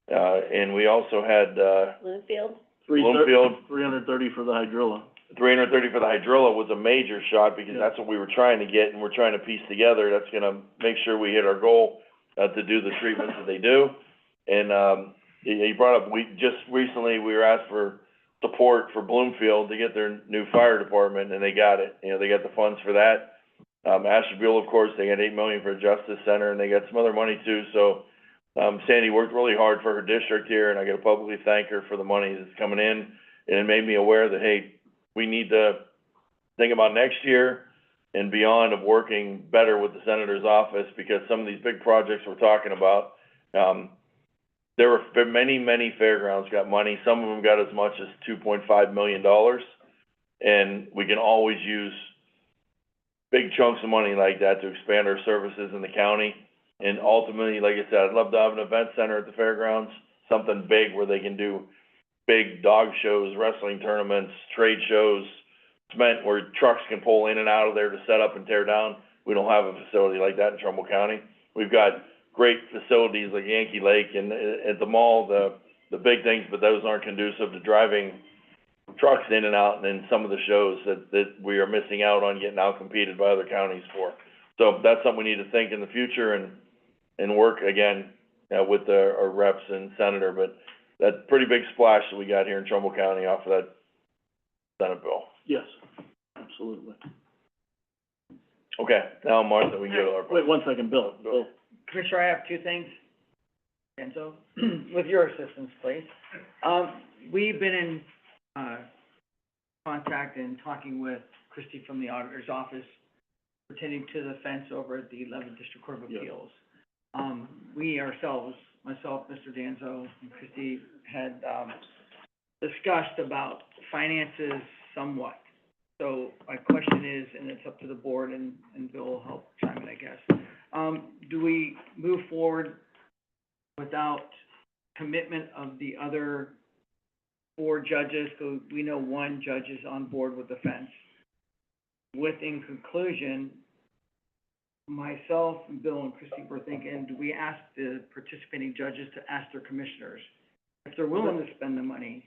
and we also had, Bloomfield? Bloomfield. 330 for the hydrilla. 330 for the hydrilla was a major shot because Yeah. that's what we were trying to get and we're trying to piece together. That's gonna make sure we hit our goal, to do the treatments that they do. And, he brought up, just recently, we were asked for support for Bloomfield to get their new fire department, and they got it. You know, they got the funds for that. Ashtabula, of course, they got $8 million for a justice center, and they got some other money too, so, Sandy worked really hard for her district here, and I gotta publicly thank her for the money that's coming in, and it made me aware that, hey, we need to think about next year and beyond of working better with the senator's office, because some of these big projects we're talking about, there were many fairgrounds got money, some of them got as much as $2.5 million, and we can always use big chunks of money like that to expand our services in the county. And ultimately, like I said, I'd love to have an event center at the fairgrounds, something big where they can do big dog shows, wrestling tournaments, trade shows, cement where trucks can pull in and out of there to set up and tear down. We don't have a facility like that in Trumbull County. We've got great facilities like Yankee Lake and at the mall, the big things, but those aren't conducive to driving trucks in and out, and then some of the shows that we are missing out on getting out-competed by other counties for. So that's something we need to think in the future and work again, with our reps and senator, but that pretty big splash that we got here in Trumbull County off of that Senate bill. Yes, absolutely. Okay, now Martha, we can go to our. Wait, 1 second, Bill. Commissioner, I have two things. And so, with your assistance, please. We've been in, contact and talking with Christie from the auditor's office pertaining to the fence over at the 11th District Court of Appeals. We ourselves, myself, Mr. Danzo, and Christie had, discussed about finances somewhat. So my question is, and it's up to the board, and Bill will help chime in, I guess. Do we move forward without commitment of the other 4 judges? So we know 1 judge is on board with the fence. With, in conclusion, myself, Bill, and Christie were thinking, do we ask the participating judges to ask their commissioners if they're willing to spend the money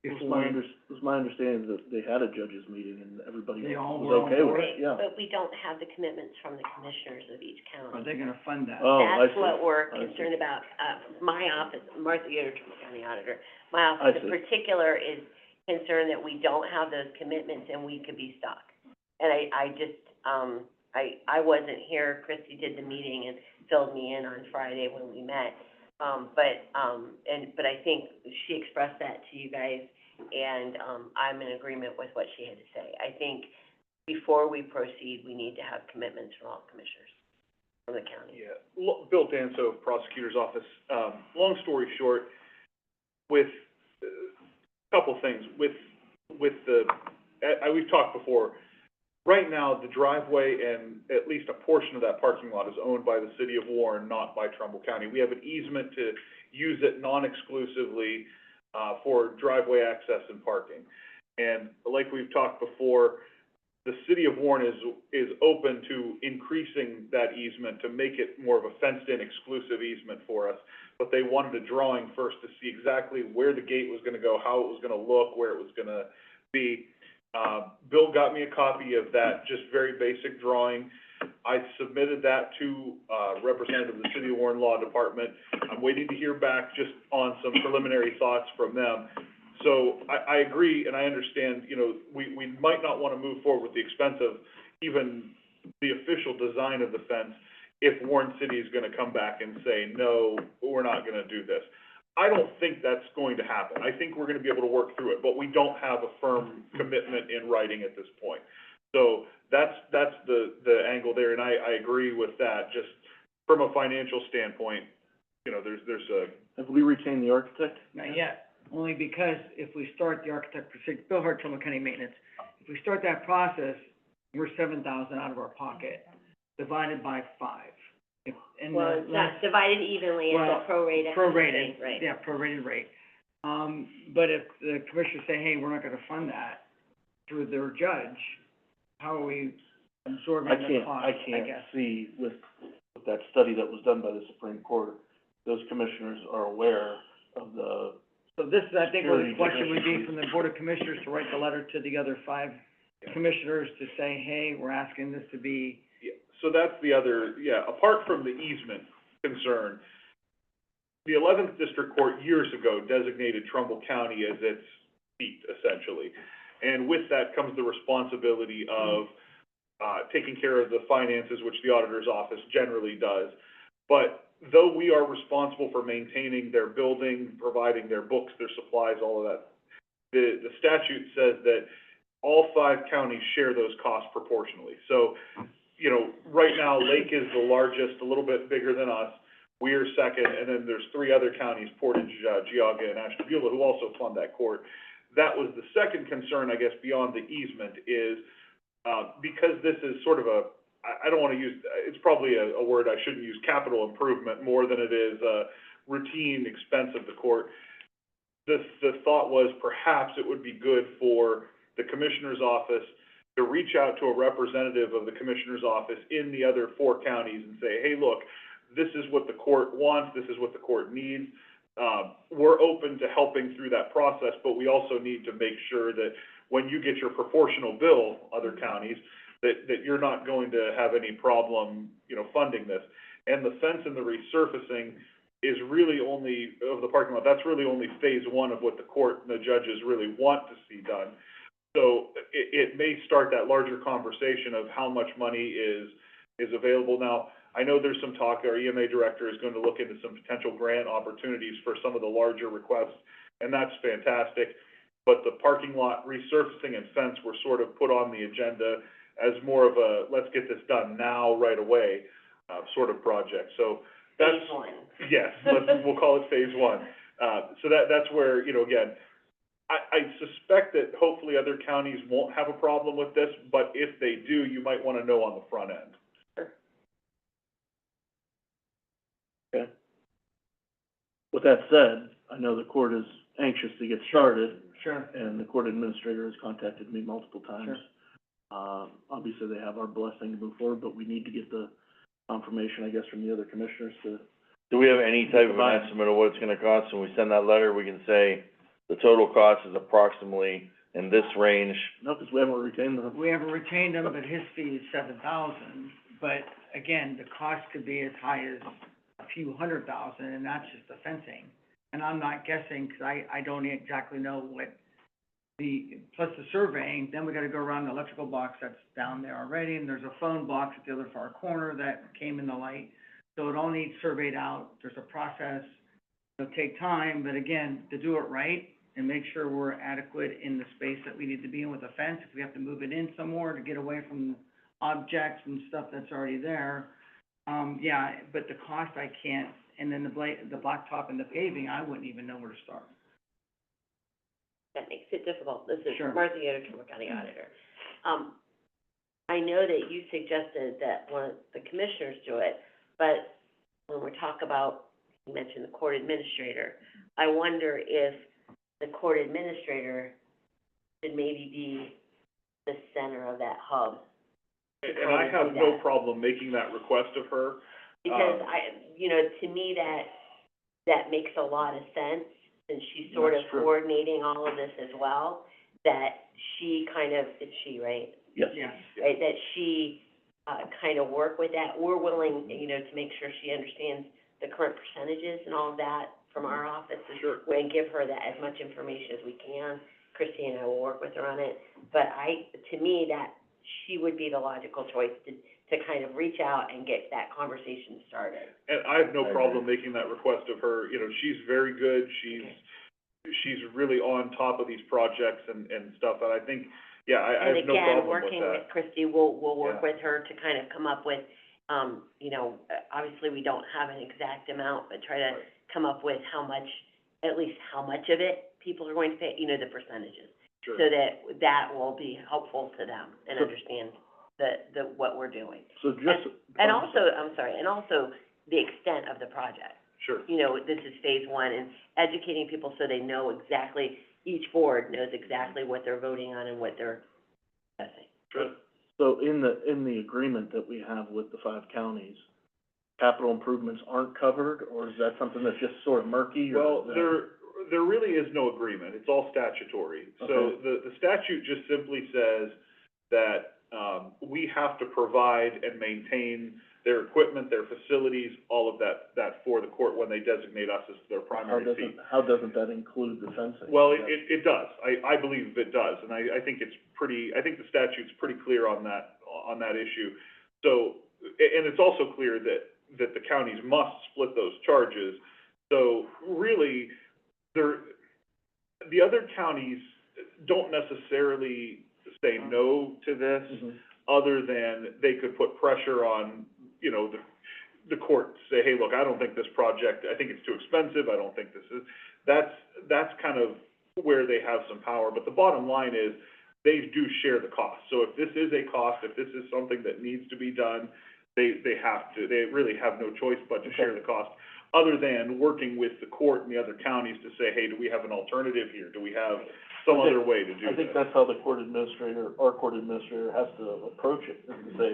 It before? was my understanding that they had a judges meeting and everybody They all was were on okay with board? it, yeah. But we don't have the commitments from the commissioners of each county. Are they gonna fund that? Oh, I That's see. what we're I see. concerned about. My office, Martha Yoder, Trumbull County Auditor, my I office in see. particular is concerned that we don't have those commitments and we could be stuck. And I just, I wasn't here, Christie did the meeting and filled me in on Friday when we met. But I think she expressed that to you guys, and, I'm in agreement with what she had to say. I think before we proceed, we need to have commitments from all commissioners from the county. Yeah, Bill Danso, Prosecutor's Office. Long story short, with, couple things, with the, we've talked before, right now, the driveway and at least a portion of that parking lot is owned by the city of Warren, not by Trumbull County. We have an easement to use it non-exclusively, for driveway access and parking. And like we've talked before, the city of Warren is open to increasing that easement to make it more of a fenced-in exclusive easement for us. But they wanted a drawing first to see exactly where the gate was gonna go, how it was gonna look, where it was gonna be. Bill got me a copy of that, just very basic drawing. I submitted that to, representative of the City of Warren Law Department. I'm waiting to hear back just on some preliminary thoughts from them. So I agree, and I understand, you know, we might not wanna move forward with the expense of even the official design of the fence if Warren City is gonna come back and say, no, we're not gonna do this. I don't think that's going to happen. I think we're gonna be able to work through it, but we don't have a firm commitment in writing at this point. So that's the angle there, and I agree with that. Just from a financial standpoint, you know, there's a. Have we retained the architect? Not yet, only because if we start the architect procedure, Bill Hart, Trumbull County Maintenance, if we start that process, we're $7,000 out of our pocket, divided by 5. Well, it's not divided evenly, it's a prorated. Prorated, Right. yeah, prorated rate. But if the commissioners say, hey, we're not gonna fund that through their judge, how are we absorbing the cost, I can't see with that study that was done by the Supreme Court, those commissioners are aware of the. So this is, I think, where the security question would be deficiencies. from the Board of Commissioners to write the letter to the other 5 commissioners to say, hey, we're asking this to be. Yeah, so that's the other, apart from the easement concern, the 11th District Court years ago designated Trumbull County as its seat, essentially. And with that comes the responsibility of, taking care of the finances, which the auditor's office generally does. But though we are responsible for maintaining their building, providing their books, their supplies, all of that, the statute says that all 5 counties share those costs proportionally. So, you know, right now, Lake is the largest, a little bit bigger than us. We are second, and then there's 3 other counties, Portage, Geauga, and Ashtabula, who also fund that court. That was the second concern, I guess, beyond the easement, is, because this is sort of I don't wanna use, it's probably a word I shouldn't use, capital improvement, more than it is a routine expense of the court. The thought was perhaps it would be good for the commissioner's office to reach out to a representative of the commissioner's office in the other 4 counties and say, hey, look, this is what the court wants, this is what the court needs. We're open to helping through that process, but we also need to make sure that when you get your proportional bill, other counties, that you're not going to have any problem, you know, funding this. And the fence and the resurfacing is really only, of the parking lot, that's really only phase 1 of what the court and the judges really want to see done. So it may start that larger conversation of how much money is available. Now, I know there's some talk, our EMA director is going to look into some potential grant opportunities for some of the larger requests, and that's fantastic. But the parking lot resurfacing and fence were sort of put on the agenda as more of a, let's get this done now, right away, sort of project. So that's... Phase 1. Yes, we'll call it phase 1. So that's where, you know, again, I suspect that hopefully other counties won't have a problem with this, but if they do, you might wanna know on the front end. Okay. With that said, I know the court is anxious to get started, Sure. and the court administrator has contacted me multiple times. Sure. Obviously, they have our blessing to move forward, but we need to get the confirmation, I guess, from the other commissioners to... Do we have any type of an estimate of what it's gonna cost? When we send that letter, we can say the total cost is approximately in this range. No, because we haven't retained the... We haven't retained him, but his fee is $7,000. But again, the cost could be as high as a few $100,000, and that's just the fencing. And I'm not guessing, because I don't exactly know what plus the surveying, then we gotta go around the electrical box that's down there already, and there's a phone box at the other far corner that came in the light. So it all needs surveyed out, there's a process, it'll take time, but again, to do it right and make sure we're adequate in the space that we need to be in with a fence, if we have to move it in some more to get away from objects and stuff that's already there, yeah, but the cost I can't, and then the blacktop and the paving, I wouldn't even know where to start. That makes it difficult. This is Sure. Martha Yoder, Trumbull County Auditor. I know that you suggested that one of the commissioners do it, but when we talk about, you mentioned the court administrator, I wonder if the court administrator should maybe be the center of that hub. And I have no problem making that request of her. Because you know, to me, that makes a lot of sense, and she's sort of That's true. coordinating all of this as well, that she kind of, it's she, right? Yes. Yeah. Right, that she, kind of work with that. We're willing, you know, to make sure she understands the current percentages and all of that from our office. Sure. And give her that, as much information as we can. Christy and I will work with her on it. But to me, that she would be the logical choice to kind of reach out and get that conversation started. And I have no problem making that request of her. You know, she's very good, she's really on top of these projects and stuff, and I think, yeah, I have no problem with that. And again, working with Christy, we'll work Yeah. with her to kind of come up with, you know, obviously, we don't have an exact amount, but try to come up with how much, at least how much of it people are going to pay, you know, the percentages. Sure. So that will be helpful to them and So- understand what we're doing. So just... And also, I'm sorry, and also the extent of the project. Sure. You know, this is phase 1, and educating people so they know exactly, each board knows exactly what they're voting on and what they're discussing. Sure. So in the agreement that we have with the 5 counties, capital improvements aren't covered, or is that something that's just sort of murky, or? Well, there really is no agreement, it's all statutory. So Okay. the statute just simply says that, we have to provide and maintain their equipment, their facilities, all of that for the court when they designate us as their primary fee. How doesn't that include the fencing? Well, it does. I believe it does, and I think I think the statute's pretty clear on that issue. So, and it's also clear that the counties must split those charges. So really, the other counties don't necessarily say no to this, other than they could put pressure on, you know, the court to say, hey, look, I don't think this project, I think it's too expensive, I don't think this is, that's kind of where they have some power. But the bottom line is, they do share the cost. So if this is a cost, if this is something that needs to be done, they really have no choice but to share the cost, other than working with the court and the other counties to say, hey, do we have an alternative here? Do we have some other way to do this? I think that's how the court administrator, our court administrator has to approach it, is to say,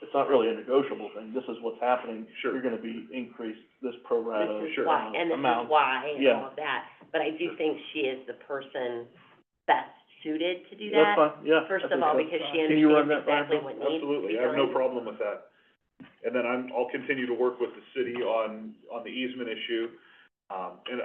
it's not really a negotiable thing, this is what's happening. Sure. You're gonna be increased this pro rata This is Sure. why, and this is amount. why, and Yeah. all of that. But I do think she is the person best suited to do That's that. fine, yeah. First I of think all, so. because she Can you run understands that by exactly her? what needs to be Absolutely, I have no done. problem with that. And then I'll continue to work with the city on the easement issue. And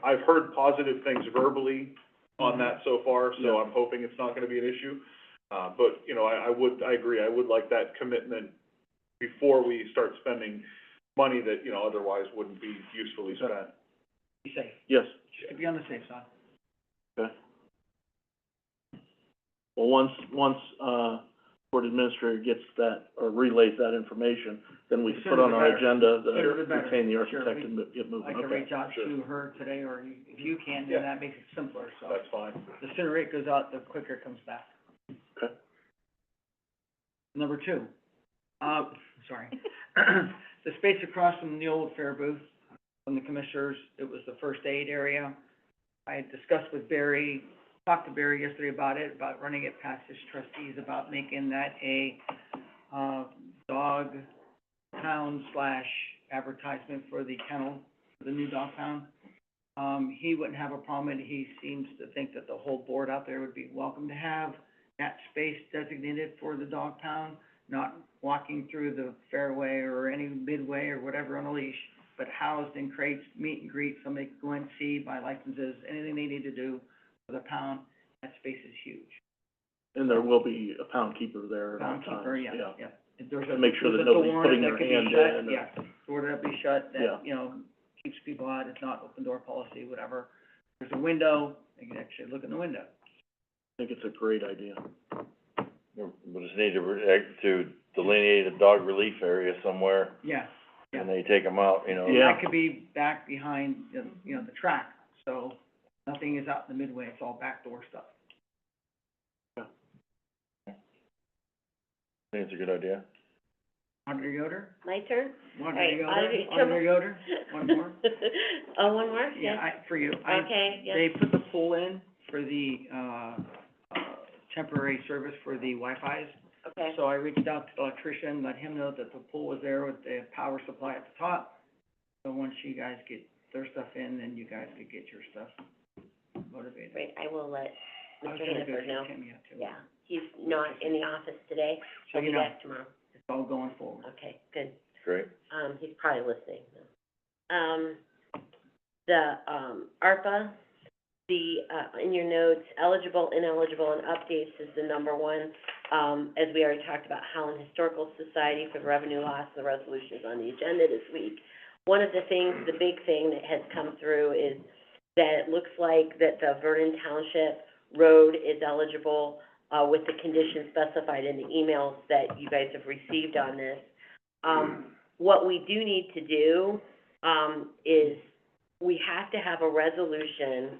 I've heard positive things verbally on that so far, so I'm hoping it's not gonna be an issue. But, you know, I agree, I would like that commitment before we start spending money that, you know, otherwise wouldn't be usefully spent. Be safe, Yes, just to be on the safe side. okay. Well, once, court administrator gets that, or relays that information, then we The put sooner on the our better. agenda Sooner to the better. retain the Sure, architect we- and get moving, I can okay. reach out sure. to her today, or if you can, Yeah. then that makes it simpler, so. That's fine. The sooner it goes out, the quicker it comes back. Okay. Number two, sorry. The space across from the old fair booth, from the commissioners, it was the first aid area. I had discussed with Barry, talked to Barry yesterday about it, about running it past his trustees, about making that a, dog pound / advertisement for the kennel, for the new dog pound. He wouldn't have a problem, and he seems to think that the whole board out there would be welcome to have that space designated for the dog pound, not walking through the fairway or any midway or whatever on a leash, but housed in crates, meet and greet, somebody can go and see, buy licenses, anything they need to do for the pound. That space is huge. And there will be a pound keeper there at all Pound times, keeper, yeah. If there's To make sure that there's a nobody's door putting that their could be hand shut, in or- yeah, door that'll be shut, Yeah. that, you know, keeps people out, it's not open door policy, whatever. There's a window, they can actually look in the window. I think it's a great idea. We just need to delineate a dog relief area somewhere, Yeah, and they take them out, you know. and that could be back behind, you know, the track, so nothing is out in the midway, it's all backdoor stuff. I think it's a good idea. Auditor Yoder? My turn? Auditor All right, Yoder? Auditor Yoder? One more? Oh, one more? Yeah, for you. Okay, yes. They put the pole in for the, temporary service for the Wi-Fi's. Okay. So I reached out to the electrician, let him know that the pole was there with the power supply at the top. So once you guys get their stuff in, then you guys could get your stuff motivated. Great, I will let I was Mr. gonna go Hannaford see know. Tim yet, too. Yeah, he's not in the office today, So he'll you be know, back tomorrow. it's all going forward. Okay, good. Great. He's probably listening. The, ARPA, in your notes, eligible, ineligible, and updates is the number one. As we already talked about, Howland Historical Society for the revenue loss, the resolution is on the agenda this week. One of the things, the big thing that has come through is that it looks like that the Vernon Township Road is eligible, with the conditions specified in the emails that you guys have received on this. What we do need to do, is we have to have a resolution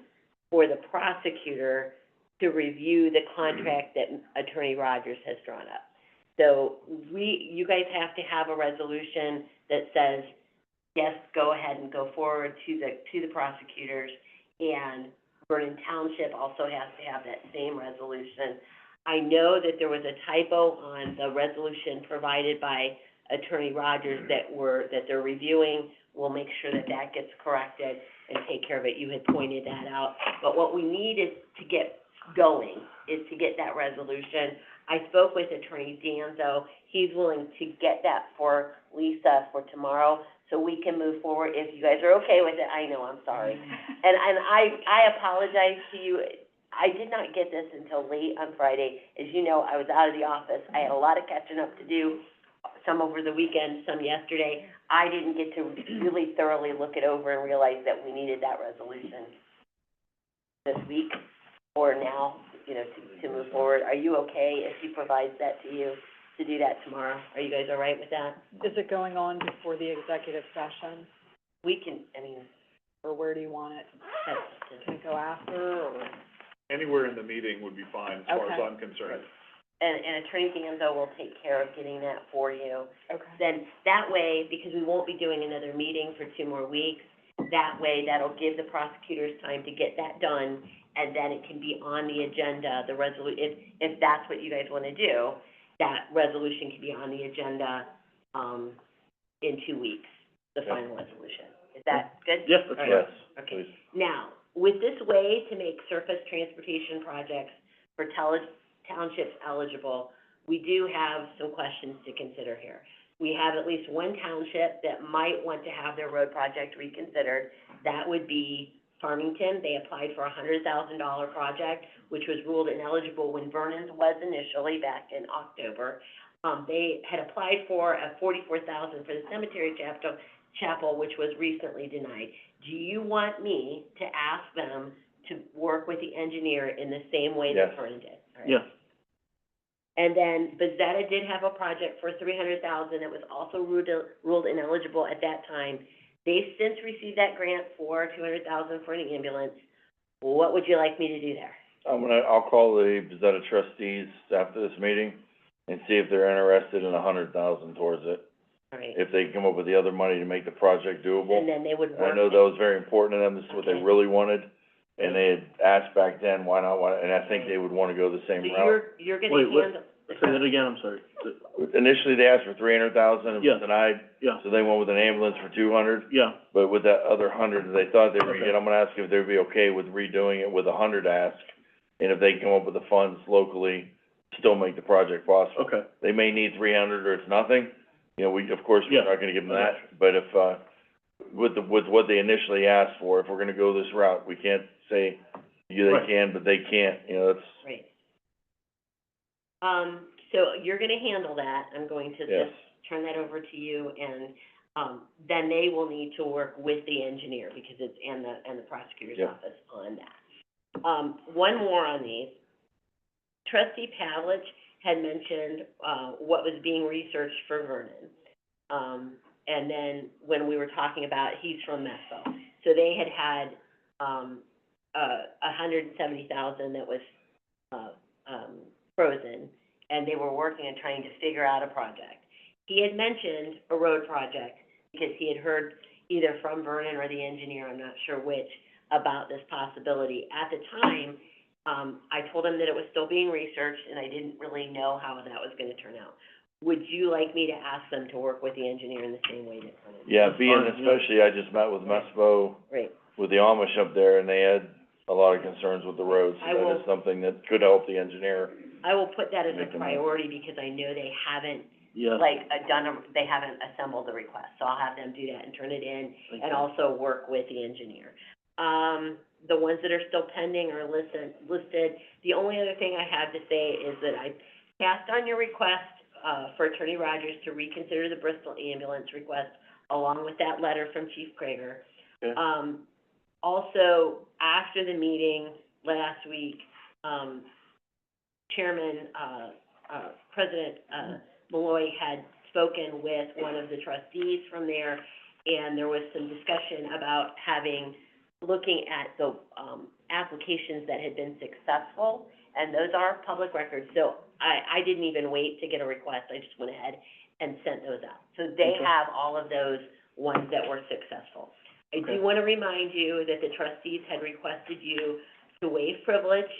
for the prosecutor to review the contract that Attorney Rogers has drawn up. So you guys have to have a resolution that says, yes, go ahead and go forward to the prosecutors, and Vernon Township also has to have that same resolution. I know that there was a typo on the resolution provided by Attorney Rogers that they're reviewing. We'll make sure that that gets corrected and take care of it. You had pointed that out. But what we need is to get going, is to get that resolution. I spoke with Attorney Danzo. he's willing to get that for Lisa for tomorrow, so we can move forward. If you guys are okay with it, I know, I'm sorry. And I apologize to you. I did not get this until late on Friday. As you know, I was out of the office. I had a lot of catching up to do, some over the weekend, some yesterday. I didn't get to really thoroughly look it over and realize that we needed that resolution this week or now, you know, to move forward. Are you okay if he provides that to you, to do that tomorrow? Are you guys all right with that? Is it going on before the executive session, We can, I mean, or where do you want it? that's, Can it go after, or? Anywhere in the meeting would be fine, as far as Okay. I'm concerned. and Attorney Danzo will take care of getting that for you. Okay. Then, that way, because we won't be doing another meeting for 2 more weeks, that way, that'll give the prosecutors time to get that done, and then it can be on the agenda, the if that's what you guys wanna do, that resolution can be on the agenda, in 2 weeks, the Okay. final resolution. Is that good? Yes, that's All right. Yes, Okay. please. Now, with this way to make surface transportation projects for townships eligible, we do have some questions to consider here. We have at least one township that might want to have their road project reconsidered. That would be Farmington. They applied for a $100,000 project, which was ruled ineligible when Vernon's was initially back in October. They had applied for a $44,000 for the cemetery chapel, which was recently denied. Do you want me to ask them to work with the engineer in the same way that Yes. Vernon did? All right. Yes. And then Bezetta did have a project for $300,000 that was also ruled ineligible at that time. They've since received that grant for $200,000 for an ambulance. What would you like me to do there? I'll call the Bezetta trustees after this meeting and see if they're interested in $100,000 towards it. All right, If they come up with the other money to make the project doable. and then they would I work. know that was very important to them, this is what they Okay. really wanted, and they had asked back then, why not, and I think they would wanna go the So same route. you're gonna Wait, what? handle. Say that again, I'm sorry. Initially, they asked for $300,000, it Yeah. was denied, Yeah, so they went with an ambulance for 200. yeah, But with that other 100 that they thought they were gonna Okay. get, I'm gonna ask if they'd be okay with redoing it with 100 ask, and if they can come up with the funds locally, still make the project possible. okay, They may need 300 or it's nothing, you know, of course, Yeah. we're not gonna give them that, but if, with what they initially asked for, if we're gonna go this route, we can't say, yeah, they Right. can, but they can't, you know, that's, Right. So you're gonna handle that, I'm going to yes. just turn that over to you, and, then they will need to work with the engineer, because it's, and the prosecutor's Yeah. office on that. One more on these. Trustee Pavlich had mentioned, what was being researched for Vernon. And then when we were talking about, he's from Mesco, so they had, $170,000 that was, frozen, and they were working and trying to figure out a project. He had mentioned a road project, because he had heard either from Vernon or the engineer, I'm not sure which, about this possibility. At the time, I told him that it was still being researched, and I didn't really know how that was gonna turn out. Would you like me to ask them to work with the engineer in the same way that Vernon did? Yeah, being fine, yeah. especially, I just met with Mespo, Right. with the Amish up there, and they had a lot of concerns with the roads, I so that will- is something that could help the engineer. I will put that as a Make them- priority, because I know they haven't, yeah. they haven't assembled the request, so I'll have them do that and turn it in, Thank and you. also work with the engineer. The ones that are still pending are listed. The only other thing I have to say is that I passed on your request, for Attorney Rogers to reconsider the Bristol ambulance request, along with that letter from Chief Krager. Okay. Also, after the meeting last week, Chairman, President, Malloy had spoken with one of the trustees from there, and there was some discussion about looking at the, applications that had been successful, and those are public records, so I didn't even wait to get a request, I just went ahead and sent those out. So they Okay. have all of those ones that were successful. I Okay. do wanna remind you that the trustees had requested you to waive privilege,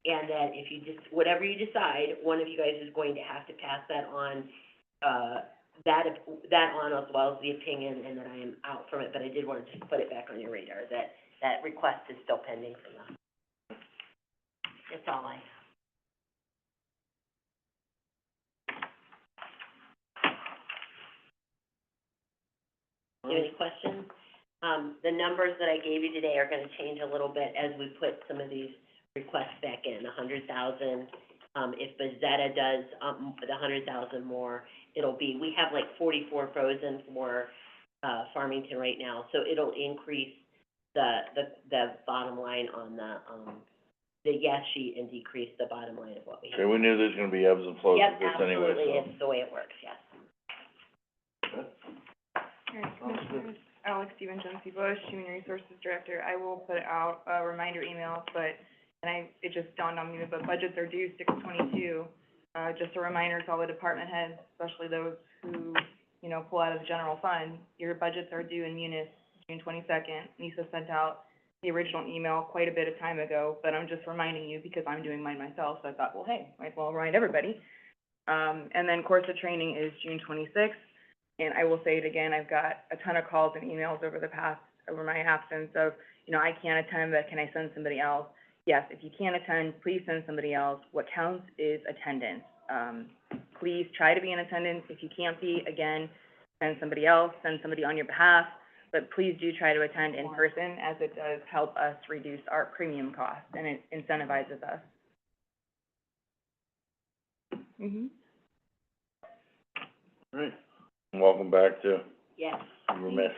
and that if you whatever you decide, one of you guys is going to have to pass that on, that on, as well as the opinion, and that I am out from it, but I did wanna just put it back on your radar, that request is still pending from them. That's all I have. Do you have any questions? The numbers that I gave you today are gonna change a little bit as we put some of these requests back in, 100,000. If Bezetta does, the 100,000 more, it'll be, we have like 44 frozen for, Farmington right now, so it'll increase the bottom line on the yes sheet and decrease the bottom line of what we have. Okay, we knew there's gonna be ebbs and flows with this anyway, Yep, absolutely, so. it's the way it works, yes. All right, Commissioners, Alex Stephen, Jonesy Bush, Human Resources Director, I will put out a reminder email, it just dawned on me, but budgets are due 6/22. Just a reminder to all the department heads, especially those who, you know, pull out of the general fund, your budgets are due in Munis June 22nd. Lisa sent out the original email quite a bit of time ago, but I'm just reminding you because I'm doing mine myself, so I thought, well, hey, might as well remind everybody. And then course of training is June 26th, and I will say it again, I've got a ton of calls and emails over my absence of, you know, I can't attend, but can I send somebody else? Yes, if you can't attend, please send somebody else. What counts is attendance. Please try to be in attendance. If you can't be, again, send somebody else, send somebody on your behalf, but please do try to attend in person, as it does help us reduce our premium costs, and it incentivizes us. Great. Welcome back to, Yes. you were missed.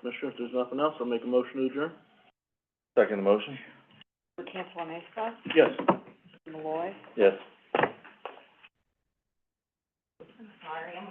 Commissioner, if there's nothing else, I'll make a motion to adjourn. Second motion? For cancel on ASPA, Yes. Malloy. Yes. I'm sorry, I'm